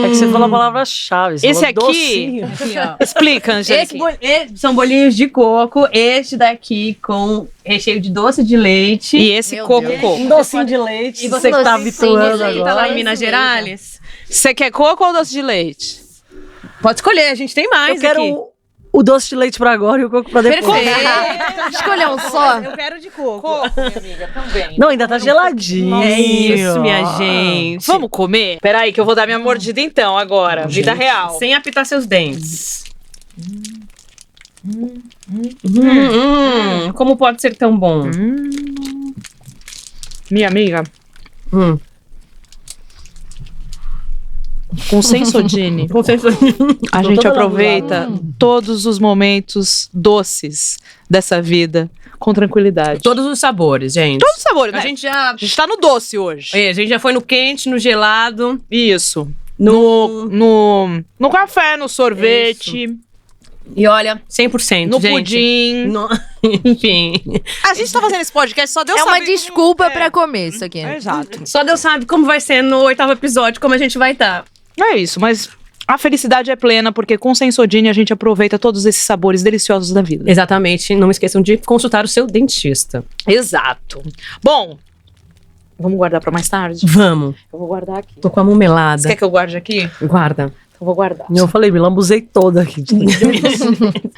É que você falou a palavra-chave. você Esse falou aqui... docinho. Aqui, ó. Explica, Angélica. São bolinhos de coco. Este daqui com recheio de doce de leite. E esse Meu coco. Deus. Um docinho de leite, E você que tá docinho habituando de leite, Tá lá agora. em Minas Isso Gerais. Você quer coco ou doce de leite? Pode escolher, a gente tem mais Eu quero aqui. o doce de leite pra agora e o coco pra depois. Perfeito. Escolher um só. Eu quero de coco. Coco, minha amiga, também. Não, ainda tá geladinho. É isso, minha gente. Vamos comer? Peraí, que eu vou dar minha mordida então, agora. Vida real. Sem apitar seus dentes. Como pode ser tão bom? Minha amiga, Hum. com Sensodine, a gente aproveita todos os momentos doces dessa vida com tranquilidade. Todos os sabores, gente. Todos os sabores, né? A gente já... A gente tá no doce hoje. A gente já foi no quente, no gelado, Isso. no... No café, no sorvete, E olha, 100%, no gente. pudim. No... Enfim. A gente tá fazendo esse podcast, só Deus É sabe uma como- desculpa é. pra comer isso aqui. Exato. Só Deus sabe como vai ser no 8º episódio, como a gente vai estar. É isso, mas a felicidade é plena, porque com Sensodine a gente aproveita todos esses sabores deliciosos da vida. Exatamente. Não esqueçam de consultar o seu dentista. Exato. Bom, vamos guardar pra mais tarde? Vamos. Eu vou guardar aqui. Tô com a mão melada. Você quer que eu guarde aqui? Guarda. Eu vou guardar. Eu falei, me lambuzei toda aqui.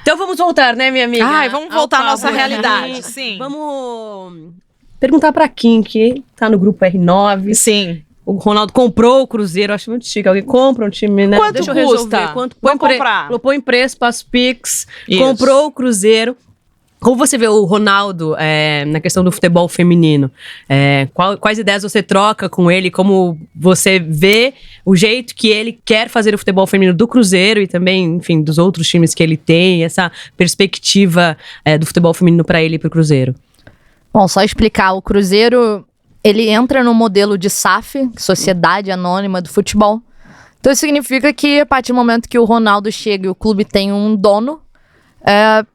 Então vamos voltar, né, minha amiga? Ai, vamos Ao voltar à papo nossa aqui. realidade, sim. Vamos perguntar pra Kim, que tá no grupo R9. Sim. O Ronaldo comprou o Cruzeiro, acho muito chique. Alguém compra um time, né? Quanto Deixa eu custa? resolver. Quanto Vamos comprar. Falou, põe preço, passa Pix. Isso. Comprou o Cruzeiro. Como você vê o Ronaldo na questão do futebol feminino? Quais ideias você troca com ele? Como você vê o jeito que ele quer fazer o futebol feminino do Cruzeiro e também, enfim, dos outros times que ele tem, essa perspectiva do futebol feminino para ele e para o Cruzeiro? Bom, só explicar, o Cruzeiro, ele entra no modelo de SAF, Sociedade Anônima do Futebol. Então isso significa que a partir do momento que o Ronaldo chega e o clube tem um dono,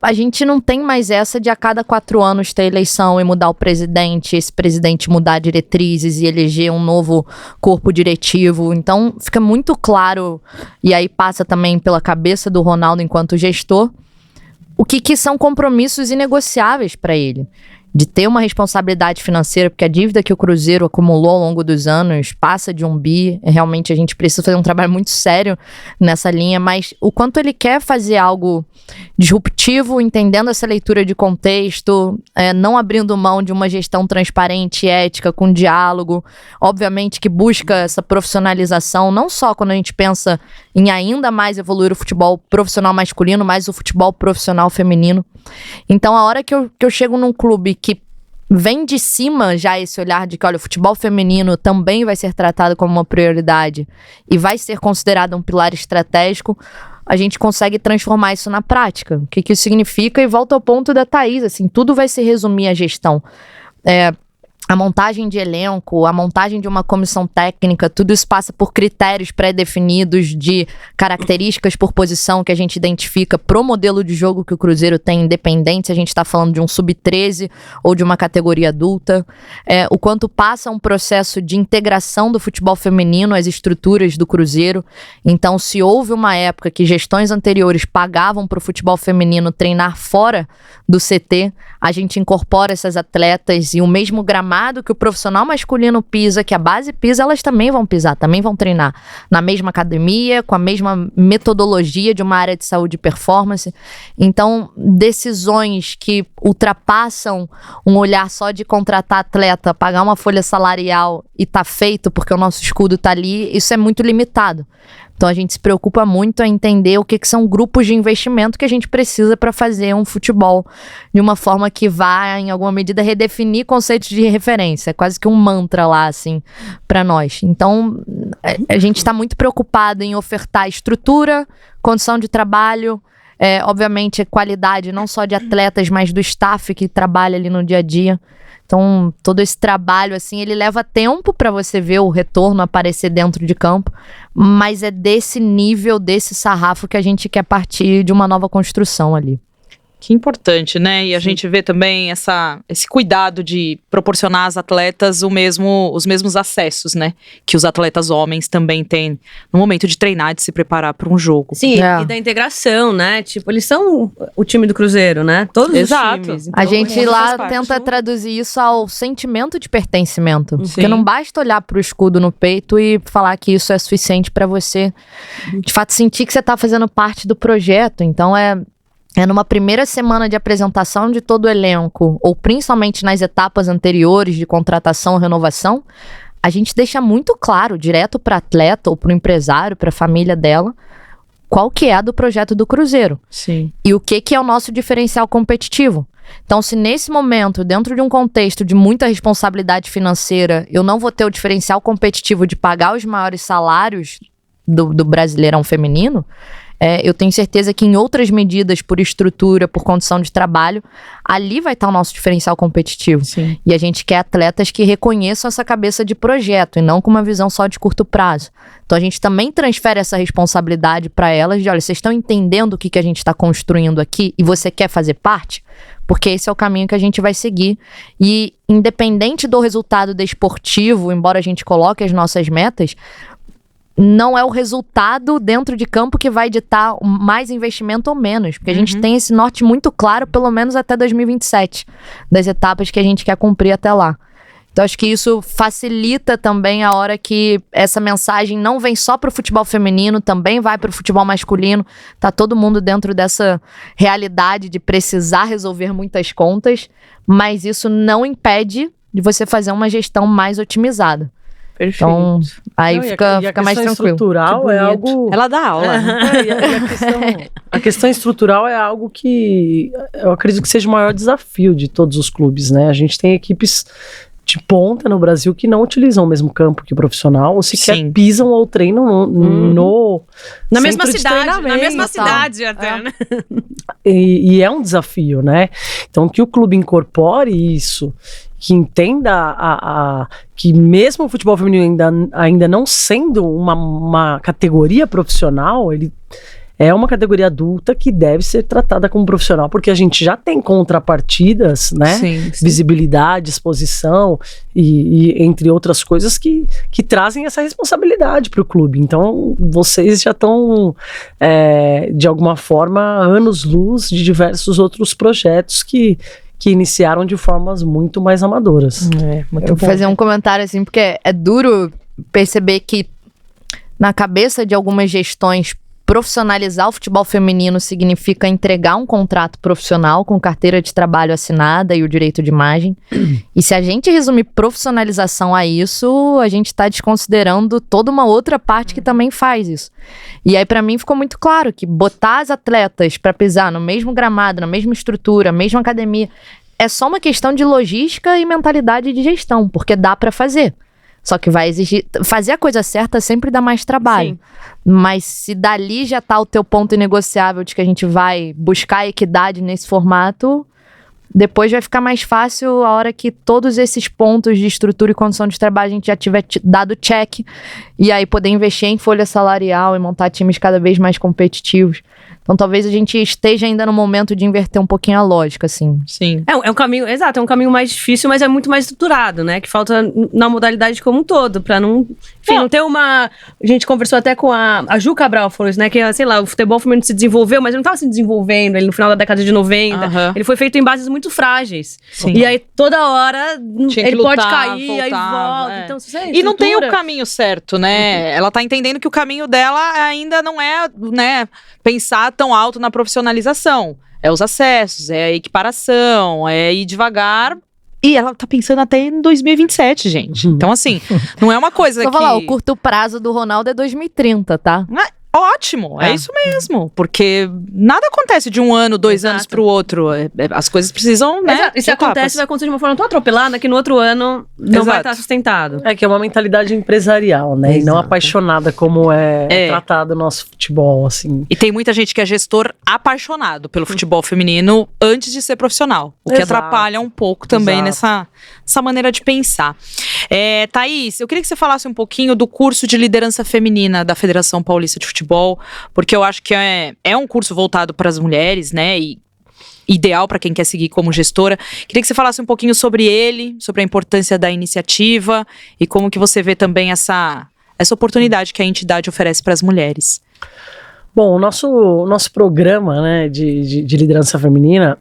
a gente não tem mais essa de a cada 4 anos ter eleição e mudar o presidente, esse presidente mudar diretrizes e eleger um novo corpo diretivo. Então fica muito claro, e aí passa também pela cabeça do Ronaldo enquanto gestor, o que são compromissos inegociáveis para ele. De ter uma responsabilidade financeira, porque a dívida que o Cruzeiro acumulou ao longo dos anos passa de 1 bi, realmente a gente precisa fazer um trabalho muito sério nessa linha, mas o quanto ele quer fazer algo disruptivo, entendendo essa leitura de contexto, não abrindo mão de uma gestão transparente, ética, com diálogo, obviamente que busca essa profissionalização, não só quando a gente pensa em ainda mais evoluir o futebol profissional masculino, mas o futebol profissional feminino. Então, a hora que eu chego num clube que vem de cima já esse olhar de que, olha, o futebol feminino também vai ser tratado como uma prioridade e vai ser considerado um pilar estratégico, a gente consegue transformar isso na prática. O que isso significa? E volta ao ponto da Thaís, assim, tudo vai se resumir à gestão. A montagem de elenco, a montagem de uma comissão técnica, tudo isso passa por critérios pré-definidos de características por posição que a gente identifica pro modelo de jogo que o Cruzeiro tem, independente se a gente está falando de um sub-13 ou de uma categoria adulta. O quanto passa um processo de integração do futebol feminino às estruturas do Cruzeiro. Então, se houve uma época que gestões anteriores pagavam pro futebol feminino treinar fora do CT, a gente incorpora essas atletas e o mesmo gramado que o profissional masculino pisa, que a base pisa, elas também vão pisar, também vão treinar na mesma academia, com a mesma metodologia de uma área de saúde e performance. Então, decisões que ultrapassam um olhar só de contratar atleta, pagar uma folha salarial e tá feito porque o nosso escudo tá ali, isso é muito limitado. Então a gente se preocupa muito em entender o que são grupos de investimento que a gente precisa para fazer um futebol de uma forma que vá, em alguma medida, redefinir conceitos de referência. É quase que um mantra lá, assim, para nós. Então a gente está muito preocupado em ofertar estrutura, condição de trabalho, obviamente qualidade não só de atletas, mas do staff que trabalha ali no dia a dia. Então, todo esse trabalho, assim, ele leva tempo para você ver o retorno aparecer dentro de campo, mas é desse nível, desse sarrafo que a gente quer partir de uma nova construção ali. Que importante, né? E a gente vê também esse cuidado de proporcionar às atletas os mesmos acessos, né? Que os atletas homens também têm no momento de treinar, de se preparar para um jogo. Sim, e da integração, né? Tipo, eles são o time do Cruzeiro, né? Todos os times. Então, a gente lá tenta traduzir isso ao sentimento de pertencimento. Sim. Porque não basta olhar pro escudo no peito e falar que isso é suficiente para você, de fato, sentir que você tá fazendo parte do projeto. Então, numa primeira semana de apresentação de todo o elenco, ou principalmente nas etapas anteriores de contratação ou renovação, a gente deixa muito claro, direto para atleta ou para o empresário, para a família dela, qual que é a do projeto do Cruzeiro. Sim. E o que é o nosso diferencial competitivo. Então, se nesse momento, dentro de um contexto de muita responsabilidade financeira, eu não vou ter o diferencial competitivo de pagar os maiores salários do Brasileirão feminino, eu tenho certeza que em outras medidas, por estrutura, por condição de trabalho, ali vai estar o nosso diferencial competitivo. Sim. E a gente quer atletas que reconheçam essa cabeça de projeto e não com uma visão só de curto prazo. Então a gente também transfere essa responsabilidade para elas de, olha, vocês estão entendendo o que a gente está construindo aqui e você quer fazer parte? Porque esse é o caminho que a gente vai seguir. E independente do resultado desportivo, embora a gente coloque as nossas metas, não é o resultado dentro de campo que vai ditar mais investimento ou menos. Porque a gente tem esse norte muito claro, pelo menos até 2027, das etapas que a gente quer cumprir até lá. Então, acho que isso facilita também a hora que essa mensagem não vem só para o futebol feminino, também vai para o futebol masculino. Tá todo mundo dentro dessa realidade de precisar resolver muitas contas, mas isso não impede de você fazer uma gestão mais otimizada. Perfeito. Então, aí Não, fica mais questão tranquilo. estrutural Que é bonito. algo... Ela dá aula. né? A questão estrutural é algo que eu acredito que seja o maior desafio de todos os clubes, né? A gente tem equipes de ponta no Brasil que não utilizam o mesmo campo que o profissional, ou sequer Sim. pisam ou treinam no Na centro mesma de cidade, na treinamento. mesma Total. cidade até, né? E é um desafio, né? Então, que o clube incorpore isso, que entenda que mesmo o futebol feminino ainda não sendo uma categoria profissional, ele é uma categoria adulta que deve ser tratada como profissional, porque a gente já tem contrapartidas, né? Sim. Visibilidade, exposição e entre outras coisas que trazem essa responsabilidade para o clube. Então, vocês já estão, de alguma forma, anos-luz de diversos outros projetos que iniciaram de formas muito mais amadoras. Eu vou fazer um comentário assim, porque é duro perceber que na cabeça de algumas gestões profissionalizar o futebol feminino significa entregar um contrato profissional com carteira de trabalho assinada e o direito de imagem. E se a gente resumir profissionalização a isso, a gente está desconsiderando toda uma outra parte que também faz isso. E aí, para mim, ficou muito claro que botar as atletas para pisar no mesmo gramado, na mesma estrutura, mesma academia, é só uma questão de logística e mentalidade de gestão, porque dá para fazer. Só que vai exigir... Fazer a coisa certa sempre dá mais trabalho. Sim. Mas se dali já tá o teu ponto inegociável de que a gente vai buscar equidade nesse formato, depois vai ficar mais fácil a hora que todos esses pontos de estrutura e condição de trabalho a gente já tiver dado check. E aí poder investir em folha salarial e montar times cada vez mais competitivos. Então talvez a gente esteja ainda no momento de inverter um pouquinho a lógica, assim. Sim. É um caminho, exato, é um caminho mais difícil, mas é muito mais estruturado, né? Que falta na modalidade como um todo, pra não... Enfim, não ter uma... A gente conversou até com a Ju Cabral, falou isso, né? Que, sei lá, o futebol feminino se desenvolveu, mas ele não tava se desenvolvendo, ele no final da década de 90. Aham. Ele foi feito em bases muito frágeis. Sim. E aí, toda hora, Tinha que ele pode lutar, cair, aí voltava, volta. é. Então, se você E não tem o estrutura- caminho certo, né? Ela tá entendendo que o caminho dela ainda não é, né, pensar tão alto na profissionalização. É os acessos, é a equiparação, é ir devagar. E ela tá pensando até em 2027, gente. Então, assim, não é uma coisa Vou que... falar, o curto prazo do Ronaldo é 2030, tá? Ótimo, é isso mesmo. Porque nada acontece de um ano, 2 Exato. anos pro outro. As coisas precisam, né? Exato. E se de etapas. acontece, vai acontecer de uma forma tão atropelada que no outro ano não vai Exato. estar sustentado. É que é uma mentalidade empresarial, né? E não Exato. apaixonada como é É. tratado o nosso futebol, assim. E tem muita gente que é gestor apaixonado pelo futebol feminino antes de ser profissional. O que Exato. atrapalha um pouco também Exato. nessa maneira de pensar. Thaís, eu queria que você falasse um pouquinho do curso de liderança feminina da Federação Paulista de Futebol, porque eu acho que é um curso voltado para as mulheres, né? E ideal para quem quer seguir como gestora. Queria que você falasse um pouquinho sobre ele, sobre a importância da iniciativa e como que você vê também essa oportunidade que a entidade oferece para as mulheres. Bom, o nosso programa, né, de liderança feminina,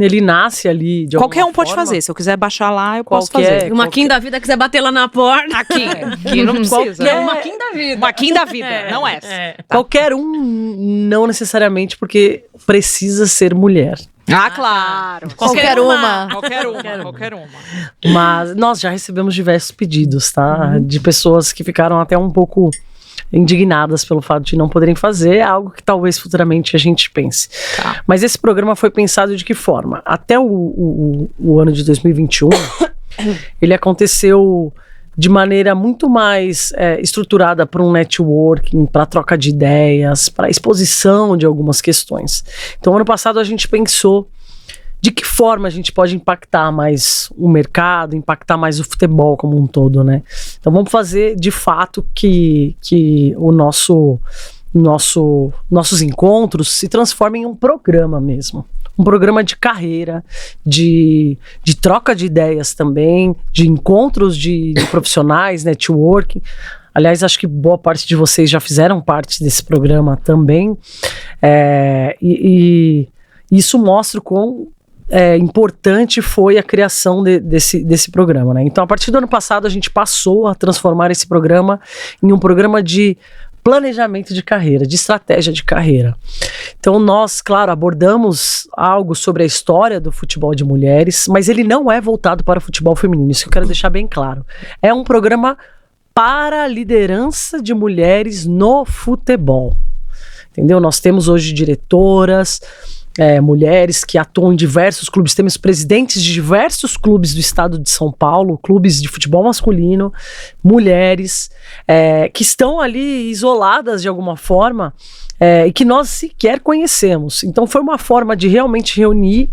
ele nasce ali de Qualquer alguma um pode forma. fazer. Se eu quiser baixar lá, eu posso Qualquer- fazer. O Maquin da vida quiser bater lá na porta. Aqui não precisa. É o Maquin da vida. Maquin da vida, não essa. Qualquer um, não necessariamente, porque precisa ser mulher. Ah, claro. Qualquer uma. Qualquer uma. Mas nós já recebemos diversos pedidos, tá? De pessoas que ficaram até um pouco indignadas pelo fato de não poderem fazer, algo que talvez futuramente a gente pense. Tá. Mas esse programa foi pensado de que forma? Até o ano de 2021, ele aconteceu de maneira muito mais estruturada para um networking, para troca de ideias, para exposição de algumas questões. Então, ano passado a gente pensou de que forma a gente pode impactar mais o mercado, impactar mais o futebol como um todo, né? Então vamos fazer de fato que o nossos encontros se transformem em um programa mesmo. Um programa de carreira, de troca de ideias também, de encontros de profissionais, networking. Aliás, acho que boa parte de vocês já fizeram parte desse programa também. E isso mostra o quão importante foi a criação desse programa, né? Então, a partir do ano passado, a gente passou a transformar esse programa em um programa de planejamento de carreira, de estratégia de carreira. Então, nós, claro, abordamos algo sobre a história do futebol de mulheres, mas ele não é voltado para o futebol feminino, isso que eu quero deixar bem claro. É um programa para a liderança de mulheres no futebol. Entendeu? Nós temos hoje diretoras, mulheres que atuam em diversos clubes, temos presidentes de diversos clubes do estado de São Paulo, clubes de futebol masculino, mulheres que estão ali isoladas de alguma forma e que nós sequer conhecemos. Então foi uma forma de realmente reunir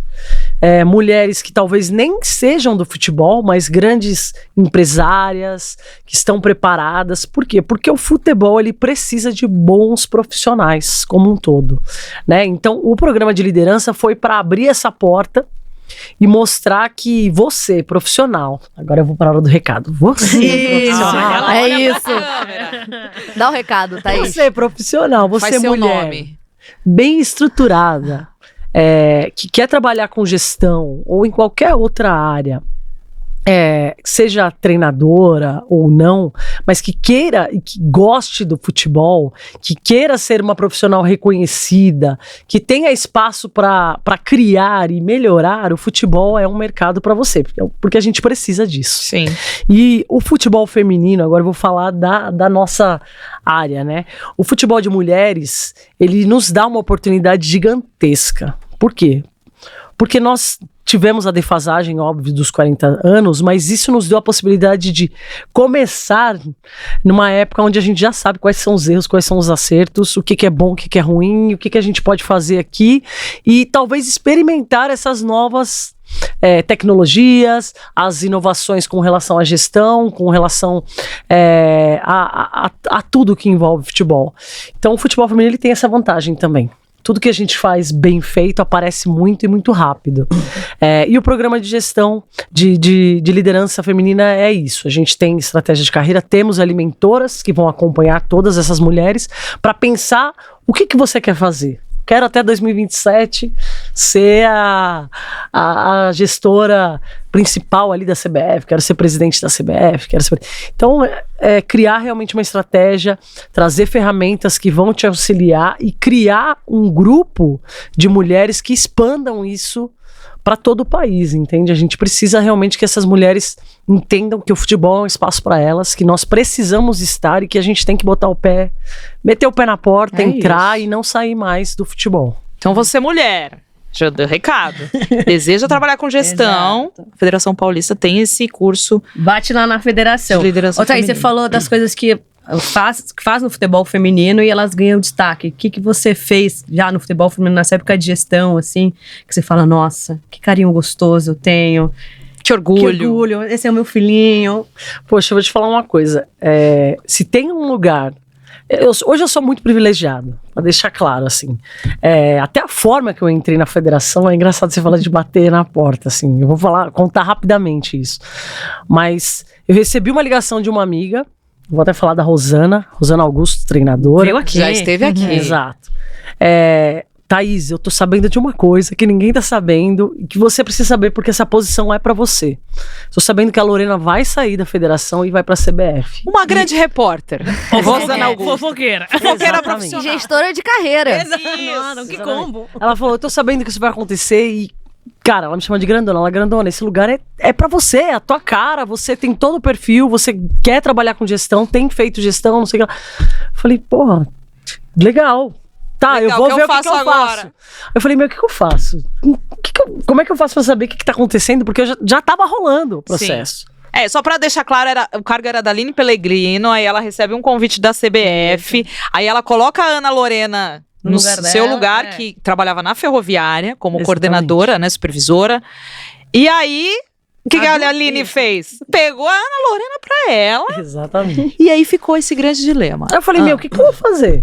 mulheres que talvez nem sejam do futebol, mas grandes empresárias que estão preparadas. Por quê? Porque o futebol ele precisa de bons profissionais como um todo, né? Então o programa de liderança foi para abrir essa porta e mostrar que você, profissional, agora eu vou para a hora do recado, você, profissional, É isso. Dá o recado, Thaís. você, profissional, você, Faz seu mulher, nome. bem estruturada, que quer trabalhar com gestão ou em qualquer outra área, seja treinadora ou não, mas que queira e que goste do futebol, que queira ser uma profissional reconhecida, que tenha espaço para criar e melhorar, o futebol é um mercado para você, porque a gente precisa disso. Sim. E o futebol feminino, agora eu vou falar da nossa área, né? O futebol de mulheres, ele nos dá uma oportunidade gigantesca. Por quê? Porque nós tivemos a defasagem, óbvio, dos 40 anos, mas isso nos deu a possibilidade de começar numa época onde a gente já sabe quais são os erros, quais são os acertos, o que é bom, o que é ruim, o que a gente pode fazer aqui e talvez experimentar essas novas tecnologias, as inovações com relação à gestão, com relação a tudo que envolve futebol. Então o futebol feminino ele tem essa vantagem também. Tudo que a gente faz bem feito aparece muito e muito rápido. E o programa de gestão de liderança feminina é isso. A gente tem estratégia de carreira, temos ali mentoras que vão acompanhar todas essas mulheres para pensar o que você quer fazer. Quero até 2027 ser a gestora principal ali da CBF, quero ser presidente da CBF, Então, criar realmente uma estratégia, trazer ferramentas que vão te auxiliar e criar um grupo de mulheres que expandam isso para todo o país, entende? A gente precisa realmente que essas mulheres entendam que o futebol é um espaço para elas, que nós precisamos estar e que a gente tem que meter o pé na porta, entrar e não sair mais do futebol. Então você, mulher, já deu recado. Deseja trabalhar com gestão. A Federação Paulista tem esse curso. Bate lá na federação. De liderança Ô, Thaís, você feminina. falou das coisas que faz no futebol feminino e elas ganham destaque. O que você fez já no futebol feminino nessa época de gestão, assim, que você fala, nossa, que carinho gostoso eu tenho. Que orgulho. Que orgulho, esse é o meu filhinho. Poxa, eu vou te falar uma coisa. Se tem um lugar... hoje eu sou muito privilegiado, pra deixar claro, assim. Até a forma que eu entrei na federação, é engraçado você falar de bater na porta, assim. Eu vou contar rapidamente isso. Mas eu recebi uma ligação de uma amiga, vou até falar da Rosana Augusto, treinadora. Veio aqui. Já esteve aqui. Exato. Thaís, eu tô sabendo de uma coisa que ninguém tá sabendo e que você precisa saber porque essa posição é pra você. Tô sabendo que a Lorena vai sair da federação e vai pra CBF. Uma grande repórter. Rosana Augusto. Fofoqueira. Fofoqueira Exatamente. profissional. Gestora de carreira. Mano, que combo. Ela falou, eu tô sabendo que isso vai acontecer e, cara, ela me chama de grandona. Ela, grandona, esse lugar é pra você, é a tua cara, você tem todo o perfil, você quer trabalhar com gestão, tem feito gestão, não sei o que lá. Falei, porra, legal. Tá, Legal, eu vou que ver eu o que faço eu agora? faço. Eu falei, meu, o que eu faço? Como é que eu faço pra saber o que tá acontecendo? Porque eu já tava rolando o processo. Só pra deixar claro, o cargo era da Aline Pellegrino, aí ela recebe um convite da CBF, aí ela coloca a Ana Lorena no lugar seu dela, lugar, que trabalhava na Ferroviária, como Exatamente. coordenadora, né, supervisora. E aí, o que a Aline fez? Pegou a Ana Lorena pra ela, Exatamente. e aí ficou esse grande dilema. Aí eu falei, meu, o que eu vou fazer?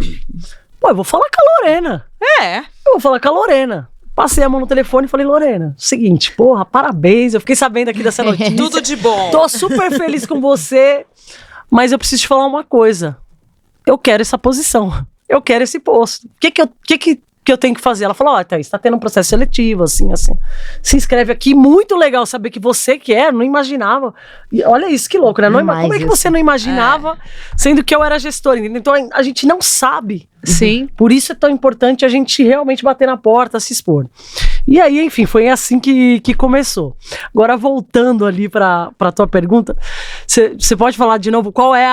Pô, eu vou falar com a Lorena. Eu vou falar com a Lorena. Passei a mão no telefone e falei, Lorena, seguinte, porra, parabéns. Eu fiquei sabendo aqui dessa notícia. Tudo de bom. Tô super feliz com você, mas eu preciso te falar uma coisa. Eu quero essa posição. Eu quero esse posto. O que eu tenho que fazer? Ela falou, Thaís, tá tendo um processo seletivo, assim. Se inscreve aqui. Muito legal saber que você quer, não imaginava. E olha isso, que louco, né? Como é que você não imaginava, sendo que eu era gestora? Então a gente não sabe Sim. Por isso é tão importante a gente realmente bater na porta, se expor. E aí, enfim, foi assim que começou. Agora, voltando ali pra tua pergunta, você pode falar de novo qual é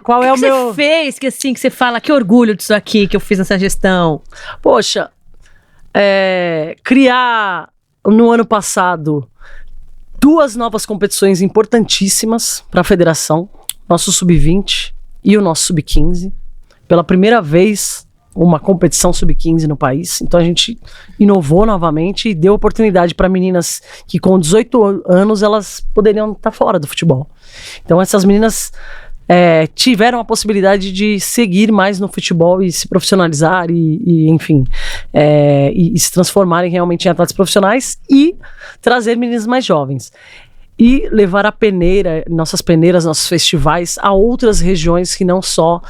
qual é o meu... O que você fez que assim, que você fala, que orgulho disso aqui que eu fiz nessa gestão? Poxa, criar no ano passado 2 novas competições importantíssimas para a federação, nosso Sub-20 e o nosso Sub-15. Pela primeira vez, uma competição Sub-15 no país. Então a gente inovou novamente e deu oportunidade para meninas que com 18 anos elas poderiam estar fora do futebol. Então essas meninas tiveram a possibilidade de seguir mais no futebol e se profissionalizar enfim, e se transformarem realmente em atletas profissionais e trazer meninas mais jovens. E levar a peneira, nossas peneiras, nossos festivais a outras regiões que não só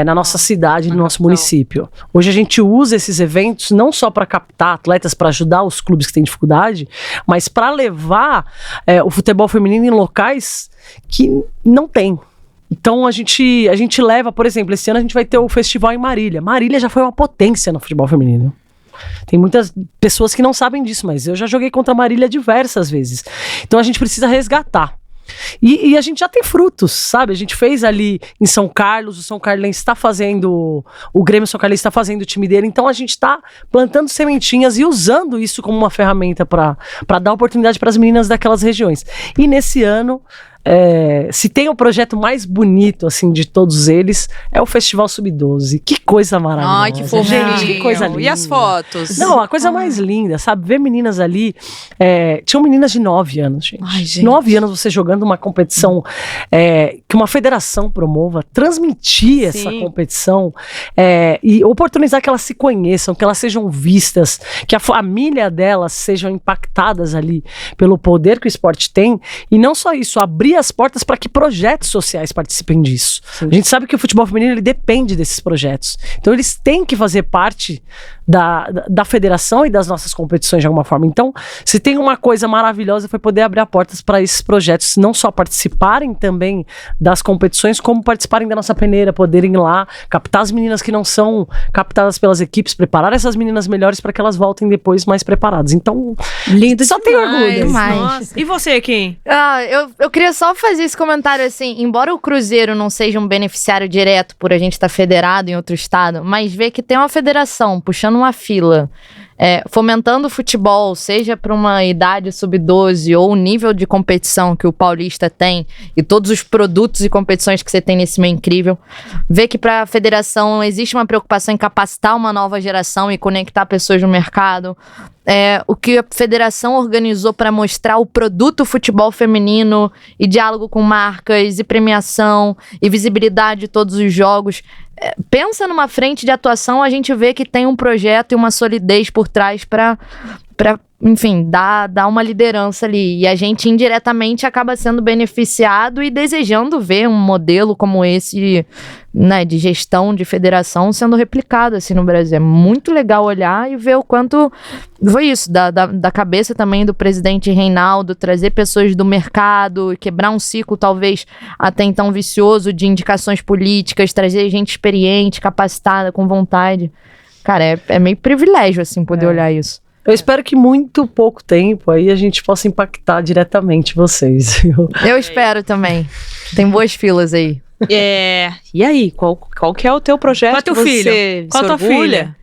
na nossa cidade, no nosso município. Hoje a gente usa esses eventos não só para captar atletas, para ajudar os clubes que têm dificuldade, mas para levar o futebol feminino em locais que não tem. Então a gente leva, por exemplo, esse ano a gente vai ter o festival em Marília. Marília já foi uma potência no futebol feminino. Tem muitas pessoas que não sabem disso, mas eu já joguei contra a Marília diversas vezes. Então a gente precisa resgatar. E a gente já tem frutos, sabe? A gente fez ali em São Carlos, o São Carlense está fazendo, o Grêmio São Carlense está fazendo o time dele, então a gente está plantando sementinhas e usando isso como uma ferramenta para dar oportunidade para as meninas daquelas regiões. E nesse ano, se tem o projeto mais bonito assim de todos eles, é o Festival Sub-12. Que coisa maravilhosa. Ai, que fofinho. Gente, que coisa linda. E as fotos? Não, a coisa mais linda, sabe? Ver meninas ali, tinham meninas de 9 anos, gente. Ai, gente. 9 anos você jogando uma competição que uma federação promova, transmitir essa competição e oportunizar que elas se conheçam, que elas sejam vistas, que a família delas sejam impactadas ali pelo poder que o esporte tem, e não só isso, abrir as portas para que projetos sociais participem disso. Sim. A gente sabe que o futebol feminino ele depende desses projetos. Então eles têm que fazer parte da federação e das nossas competições de alguma forma. Então, se tem uma coisa maravilhosa foi poder abrir as portas para esses projetos, não só participarem também das competições, como participarem da nossa peneira, poderem ir lá, captar as meninas que não são captadas pelas equipes, preparar essas meninas melhores para que elas voltem depois mais preparadas. Então, lindo só tem orgulho. Nossa. E você, Kim? Eu queria só fazer esse comentário assim, embora o Cruzeiro não seja um beneficiário direto por a gente estar federado em outro estado, mas ver que tem uma federação puxando uma fila, fomentando o futebol, seja para uma idade sub-12 ou o nível de competição que o Paulista tem e todos os produtos e competições que você tem nesse meio incrível, ver que para a federação existe uma preocupação em capacitar uma nova geração e conectar pessoas no mercado, o que a federação organizou para mostrar o produto futebol feminino e diálogo com marcas e premiação e visibilidade de todos os jogos. Pensa numa frente de atuação, a gente vê que tem um projeto e uma solidez por trás para enfim, dar uma liderança ali. E a gente indiretamente acaba sendo beneficiado e desejando ver um modelo como esse, né, de gestão de federação sendo replicado assim no Brasil. É muito legal olhar e ver o quanto foi isso, da cabeça também do presidente Reinaldo, trazer pessoas do mercado e quebrar um ciclo talvez até então vicioso de indicações políticas, trazer gente experiente, capacitada, com vontade. Cara, é meio privilégio assim poder olhar isso. Eu espero que muito pouco tempo aí a gente possa impactar diretamente vocês. Eu espero também. Tem boas filas aí. E aí, qual que é o teu projeto? Qual é teu filho? Qual tua filha?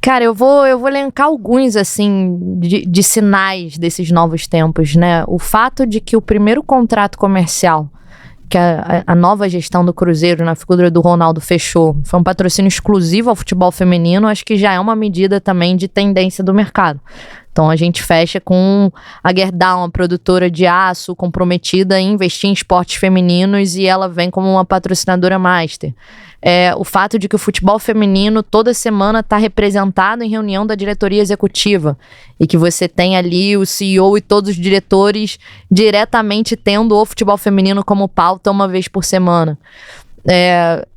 Cara, eu vou elencar alguns, assim, de sinais desses novos tempos, né? O fato de que o primeiro contrato comercial que a nova gestão do Cruzeiro, na figura do Ronaldo, fechou, foi um patrocínio exclusivo ao futebol feminino, acho que já é uma medida também de tendência do mercado. Então a gente fecha com a Gerdau, uma produtora de aço comprometida em investir em esportes femininos, e ela vem como uma patrocinadora master. O fato de que o futebol feminino toda semana está representado em reunião da diretoria executiva e que você tem ali o CEO e todos os diretores diretamente tendo o futebol feminino como pauta uma vez por semana.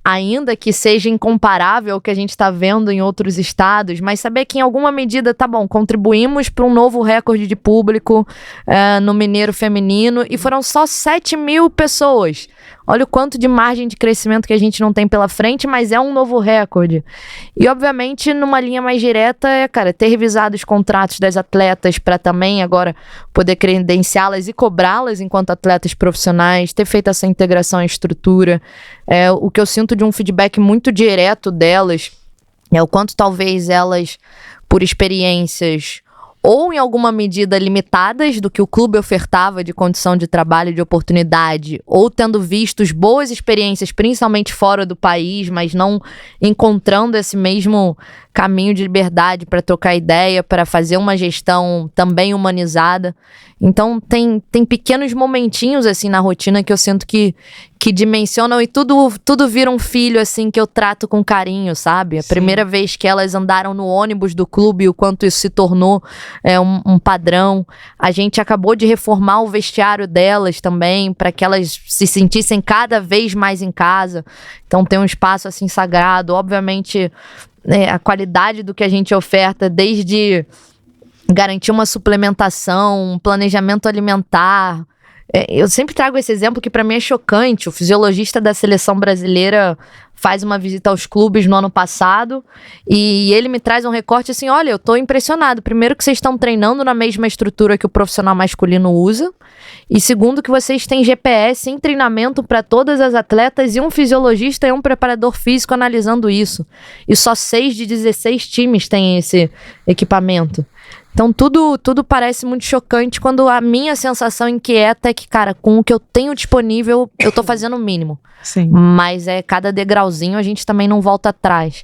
Ainda que seja incomparável ao que a gente está vendo em outros estados, mas saber que em alguma medida, tá bom, contribuímos para um novo recorde de público no Mineiro Feminino, e foram só 7 mil pessoas. olha o quanto de margem de crescimento que a gente não tem pela frente, mas é um novo recorde. E, obviamente, numa linha mais direta, cara, ter revisado os contratos das atletas para também agora poder credenciá-las e cobrá-las enquanto atletas profissionais, ter feito essa integração em estrutura. O que eu sinto de um feedback muito direto delas é o quanto talvez elas, por experiências ou em alguma medida limitadas do que o clube ofertava de condição de trabalho, de oportunidade, ou tendo visto boas experiências, principalmente fora do país, mas não encontrando esse mesmo caminho de liberdade para trocar ideia, para fazer uma gestão também humanizada. Então tem pequenos momentinhos assim na rotina que eu sinto que dimensionam e tudo vira um filho assim que eu trato com carinho, sabe? A primeira vez que elas andaram no ônibus do clube, o quanto isso se tornou um padrão. A gente acabou de reformar o vestiário delas também, para que elas se sentissem cada vez mais em casa. Então tem um espaço assim sagrado. Obviamente, a qualidade do que a gente oferta, desde garantir uma suplementação, um planejamento alimentar. Eu sempre trago esse exemplo que para mim é chocante. O fisiologista da seleção brasileira faz uma visita aos clubes no ano passado e ele me traz um recorte assim, olha, eu tô impressionado. Primeiro que vocês estão treinando na mesma estrutura que o profissional masculino usa e segundo que vocês têm GPS em treinamento para todas as atletas e um fisiologista e um preparador físico analisando isso. E só 6 de 16 times têm esse equipamento. Então tudo parece muito chocante quando a minha sensação inquieta é que, cara, com o que eu tenho disponível, eu tô fazendo o mínimo. Sim. Mas cada degrauzinho a gente também não volta atrás.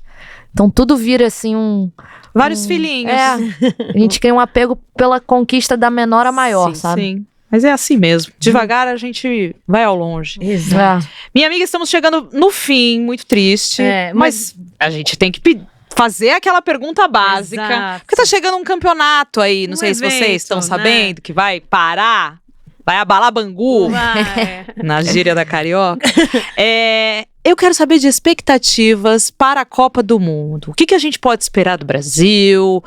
Então tudo vira assim Vários filhinhos. A gente cria um apego pela conquista da menor a maior, sabe? Sim. Mas é assim mesmo. Devagar a gente vai ao longe. Exato. Minha amiga, estamos chegando no fim, muito triste. Mas a gente tem que fazer aquela pergunta básica. Exato. Porque tá chegando um campeonato aí, não sei se vocês estão sabendo, que vai parar, vai abalar Bangu, na gíria da carioca. Eu quero saber de expectativas para a Copa do Mundo. O que a gente pode esperar do Brasil?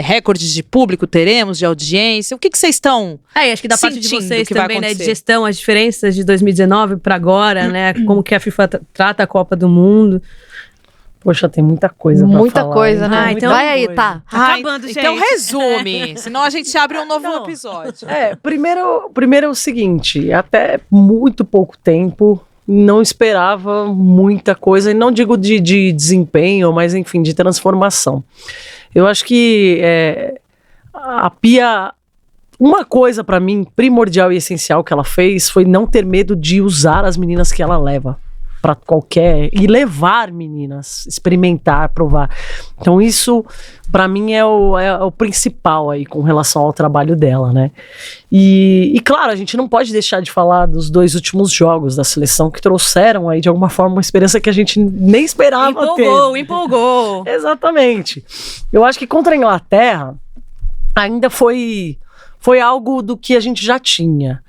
Recordes de público teremos, de audiência? O que vocês estão acho que da parte de sentindo vocês que vai também, né, de acontecer? gestão, as diferenças de 2019 para agora, né, como que a FIFA trata a Copa do Mundo. Poxa, tem muita coisa pra Muita falar, coisa, hein? né? Então Vai aí, tá. Acabando, gente. Então resume, senão a gente abre um novo episódio. Primeiro é o seguinte, até muito pouco tempo, não esperava muita coisa, e não digo de desempenho, mas enfim, de transformação. Eu acho que a Pia, uma coisa pra mim primordial e essencial que ela fez foi não ter medo de usar as meninas que ela leva para e levar meninas, experimentar, provar. Então isso para mim é o principal aí com relação ao trabalho dela, né? E claro, a gente não pode deixar de falar dos 2 últimos jogos da seleção que trouxeram aí de alguma forma uma experiência que a gente nem esperava ter. Empolgou. Exatamente. Eu acho que contra a Inglaterra ainda foi algo do que a gente já tinha.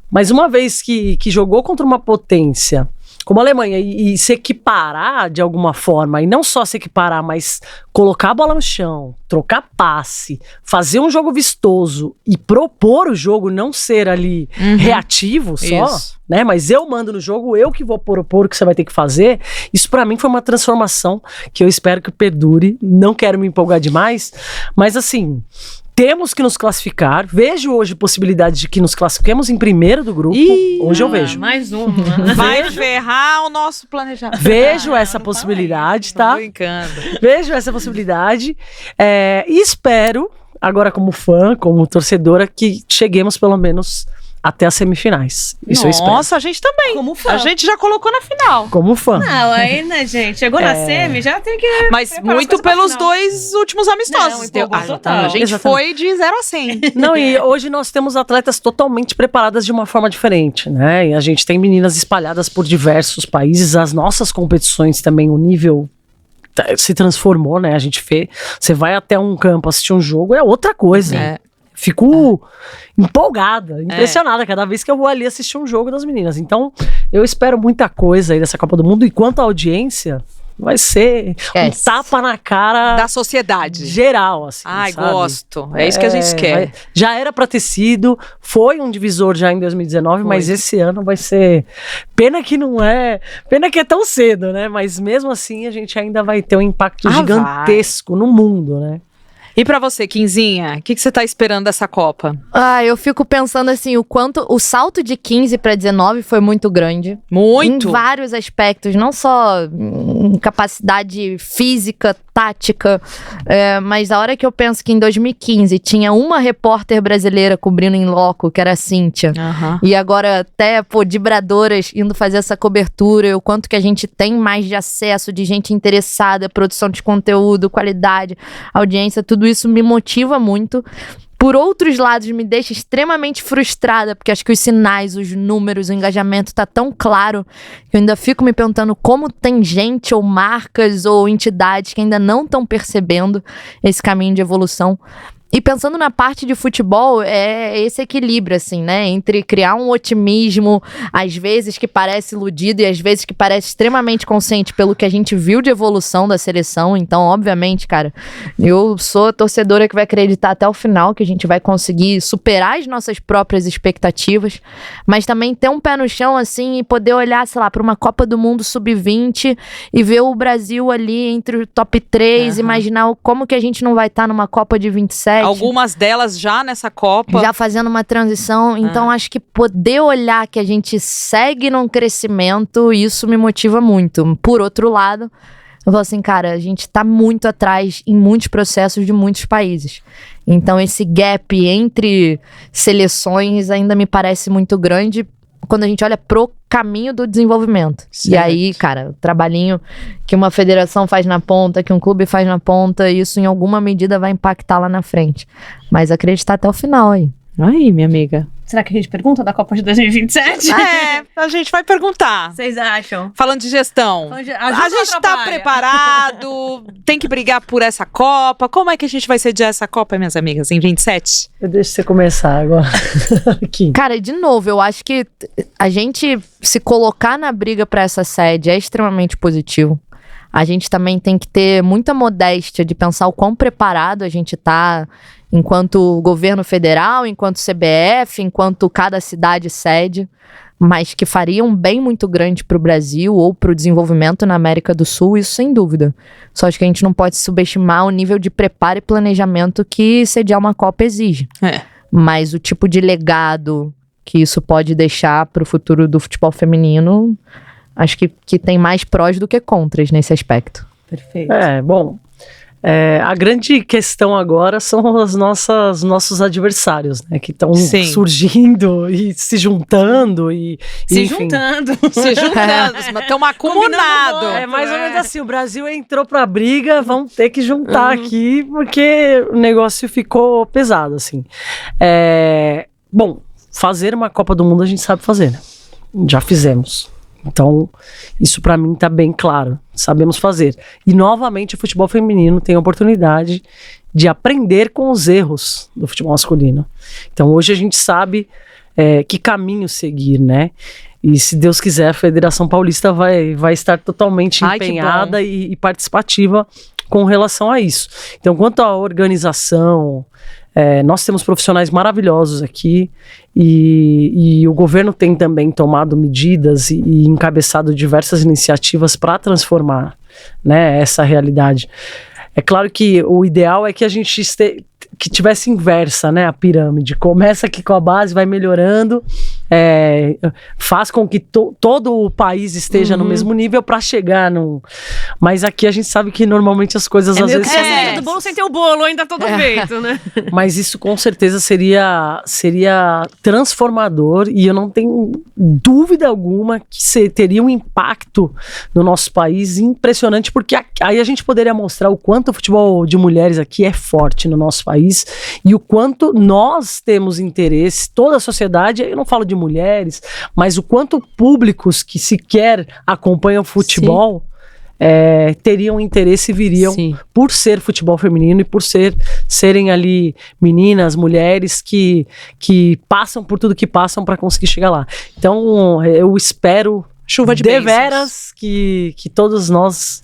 Mas uma vez que jogou contra uma potência como a Alemanha e se equiparar de alguma forma, e não só se equiparar, mas colocar a bola no chão, trocar passe, fazer um jogo vistoso e propor o jogo, não ser ali reativo só, né? Mas eu mando no jogo, eu que vou propor o que você vai ter que fazer. Isso pra mim foi uma transformação que eu espero que perdure. Não quero me empolgar demais, mas assim, temos que nos classificar. Vejo hoje possibilidade de que nos classifiquemos em primeiro do grupo. Hoje eu vejo. Mais uma. Vai ferrar o nosso planejamento. Vejo essa possibilidade, tá? Tô brincando. Vejo essa possibilidade. E espero, agora como fã, como torcedora, que cheguemos pelo menos até as semifinais. Isso eu espero. Nossa, a gente também. Como fã. A gente já colocou na final. Como fã. Não, aí, né, gente? Chegou na semi, já tem que... Mas preparar muito as coisas pra pelos final. 2 últimos amistosos. Não, empolgou Ah, total. a gente Exatamente. foi de 0 a 100. Não, e hoje nós temos atletas totalmente preparadas de uma forma diferente, né? E a gente tem meninas espalhadas por diversos países. As nossas competições também, o nível se transformou, né? A gente você vai até um campo assistir um jogo, é outra coisa. Fico empolgada, impressionada cada vez que eu vou ali assistir um jogo das meninas. Então, eu espero muita coisa aí dessa Copa do Mundo. E quanto à audiência, Vai ser um tapa na cara da sociedade geral, assim. Ai, sabe? Gosto. É isso que a gente quer. Já era pra ter sido, foi um divisor já em 2019, mas esse ano vai ser. Pena que não é. Pena que é tão cedo, né? Mas mesmo assim a gente ainda vai ter um impacto gigantesco no mundo, né? E pra você, Quinzinha, o que você tá esperando dessa Copa? Eu fico pensando assim, o salto de 15 para 19 foi muito grande. Muito! Em vários aspectos, não só em capacidade física, tática, mas a hora que eu penso que em 2015 tinha uma repórter brasileira cobrindo em loco, que era a Cíntia, e agora até, vibradoras indo fazer essa cobertura, o quanto que a gente tem mais de acesso, de gente interessada, produção de conteúdo, qualidade, audiência, tudo isso me motiva muito. Por outros lados, me deixa extremamente frustrada, porque acho que os sinais, os números, o engajamento tá tão claro que eu ainda fico me perguntando como tem gente ou marcas ou entidades que ainda não estão percebendo esse caminho de evolução. E pensando na parte de futebol, é esse equilíbrio, assim, né? Entre criar um otimismo, às vezes que parece iludido e às vezes que parece extremamente consciente pelo que a gente viu de evolução da seleção. Então, obviamente, cara, eu sou a torcedora que vai acreditar até o final que a gente vai conseguir superar as nossas próprias expectativas, mas também ter um pé no chão, assim, e poder olhar, sei lá, para uma Copa do Mundo Sub-20 e ver o Brasil ali entre o top 3, imaginar como que a gente não vai estar numa Copa de 27. Algumas delas já nessa Copa. Já fazendo uma transição. Então, acho que poder olhar que a gente segue num crescimento, isso me motiva muito. Por outro lado, eu falo assim, cara, a gente tá muito atrás em muitos processos de muitos países. Então, esse gap entre seleções ainda me parece muito grande quando a gente olha pro caminho do desenvolvimento. Certo. E aí, cara, o trabalhinho que uma federação faz na ponta, que um clube faz na ponta, isso em alguma medida vai impactar lá na frente. Mas acreditar até o final aí. Aí, minha amiga. Será que a gente pergunta da Copa de 2027? A gente vai perguntar. Vocês acham? Falando de gestão. A gente tá preparado, tem que brigar por essa Copa. Como é que a gente vai sediar essa Copa, minhas amigas, em 27? Eu deixo você começar agora. Aqui. Cara, de novo, eu acho que a gente se colocar na briga pra essa sede é extremamente positivo. A gente também tem que ter muita modéstia de pensar o quão preparado a gente tá enquanto governo federal, enquanto CBF, enquanto cada cidade sede, mas que faria um bem muito grande para o Brasil ou para o desenvolvimento na América do Sul, isso sem dúvida. Só acho que a gente não pode subestimar o nível de preparo e planejamento que sediar uma Copa exige. Mas o tipo de legado que isso pode deixar para o futuro do futebol feminino, acho que tem mais prós do que contras nesse aspecto. Perfeito. Bom... a grande questão agora são os nossos adversários, né? Que estão surgindo e se juntando Se juntando, estão acumulados. É mais ou menos assim, o Brasil entrou pra briga, vamos ter que juntar aqui, porque o negócio ficou pesado, assim. Bom, fazer uma Copa do Mundo a gente sabe fazer, né? Já fizemos. Então, isso pra mim tá bem claro. Sabemos fazer. E, novamente, o futebol feminino tem a oportunidade de aprender com os erros do futebol masculino. Então, hoje a gente sabe que caminho seguir, né? E, se Deus quiser, a Federação Paulista vai estar totalmente empenhada e participativa com relação a isso. Então, quanto à organização... nós temos profissionais maravilhosos aqui e o governo tem também tomado medidas e encabeçado diversas iniciativas para transformar, né, essa realidade. É claro que o ideal é que a gente que tivesse inversa, né, a pirâmide. Começa aqui com a base, vai melhorando, faz com que todo o país esteja no mesmo nível para chegar no... Mas aqui a gente sabe que normalmente as coisas às vezes... É do bolo sem ter o bolo, ainda tudo feito, né? Mas isso com certeza seria transformador e eu não tenho dúvida alguma que teria um impacto no nosso país impressionante, porque aí a gente poderia mostrar o quanto o futebol de mulheres aqui é forte no nosso país e o quanto nós temos interesse, toda a sociedade, eu não falo de mulheres, mas o quanto públicos que sequer acompanham futebol teriam interesse e viriam por ser futebol feminino e por serem ali meninas, mulheres que passam por tudo que passam para conseguir chegar lá. Então eu espero chuva de deveras que todos nós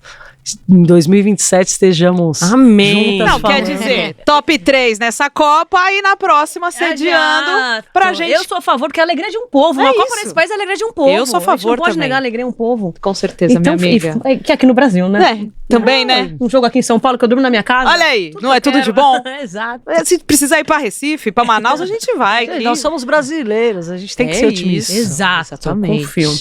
em 2027 estejamos Amém. juntas Não, quer falando. dizer, top 3 nessa Copa e na próxima sediando Exato. pra gente. Eu sou a favor, porque é a alegria de um povo. É Uma Copa isso. nesse país é a alegria de um povo. Eu sou a favor gente não pode também. negar a alegria de um povo. Com certeza, Então, minha amiga. que aqui no Brasil, né? Também, né? Um jogo aqui em São Paulo que eu durmo na minha casa. Olha aí, Tudo não que é eu tudo de quero. bom? Exato. Se precisar ir pra Recife, pra Manaus, a gente vai. Gente, aqui. nós somos brasileiros, a gente tem que É ser otimista. isso. Exato. Exatamente. Confio.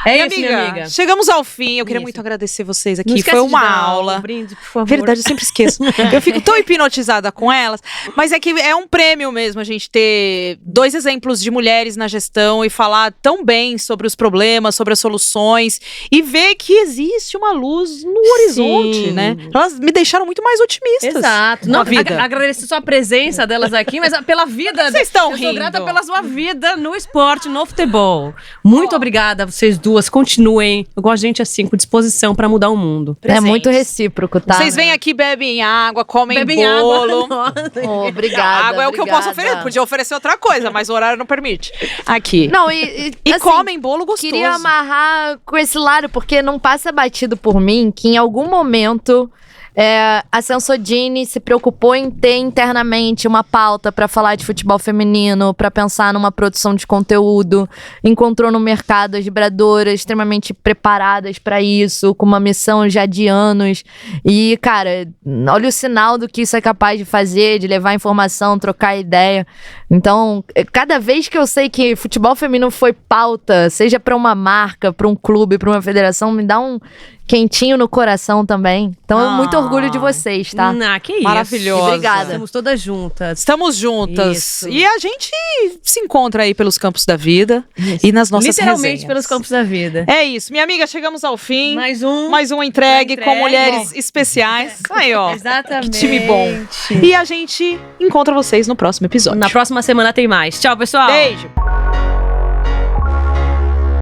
É Minha isso, minha amiga. chegamos ao fim. Eu queria Isso. muito agradecer vocês Não aqui. esquece Foi de uma dar aula. um brinde, por favor. Verdade, eu sempre esqueço. Eu fico tão hipnotizada com elas. Mas é que é um prêmio mesmo a gente ter 2 exemplos de mulheres na gestão e falar tão bem sobre os problemas, sobre as soluções e ver que existe uma luz no horizonte, Sim. né? Elas me deixaram muito mais otimistas. Exato. Na Não, vida. agradecer só a presença delas aqui, mas pela vida. Vocês estão Eu rindo. sou grata pela sua vida no esporte, no futebol. Muito obrigada a vocês duas. Continuem. Eu gosto de gente assim, com disposição pra mudar o mundo. É muito recíproco, tá? Vocês vêm aqui, bebem água, comem Bebem bolo. água. Oh, obrigada. Água é o que eu posso oferecer. Podia oferecer outra coisa, mas o horário não permite. Aqui. Não, E assim, comem bolo gostoso. Queria amarrar com esse lado, porque não passa batido por mim que em algum momento a Sensodini se preocupou em ter internamente uma pauta pra falar de futebol feminino, pra pensar numa produção de conteúdo, encontrou no mercado as vibradoras extremamente preparadas pra isso, com uma missão já de anos. E, cara, olha o sinal do que isso é capaz de fazer, de levar informação, trocar ideia. Então, cada vez que eu sei que futebol feminino foi pauta, seja pra uma marca, pra um clube, pra uma federação, me dá um quentinho no coração também. Então, muito orgulho de vocês, tá? Que isso. Maravilhosa. Obrigada. Estamos todas juntas. Estamos juntas. Isso. E a gente se encontra aí pelos campos da vida e nas nossas Literalmente resenhas. pelos campos da vida. É isso. Minha amiga, chegamos ao fim. Mais um. Mais uma entregue com Entregue. mulheres especiais. Aí, ó. Exatamente. Que time bom. E a gente encontra vocês no próximo episódio. Na próxima semana tem mais. Tchau, pessoal. Beijo.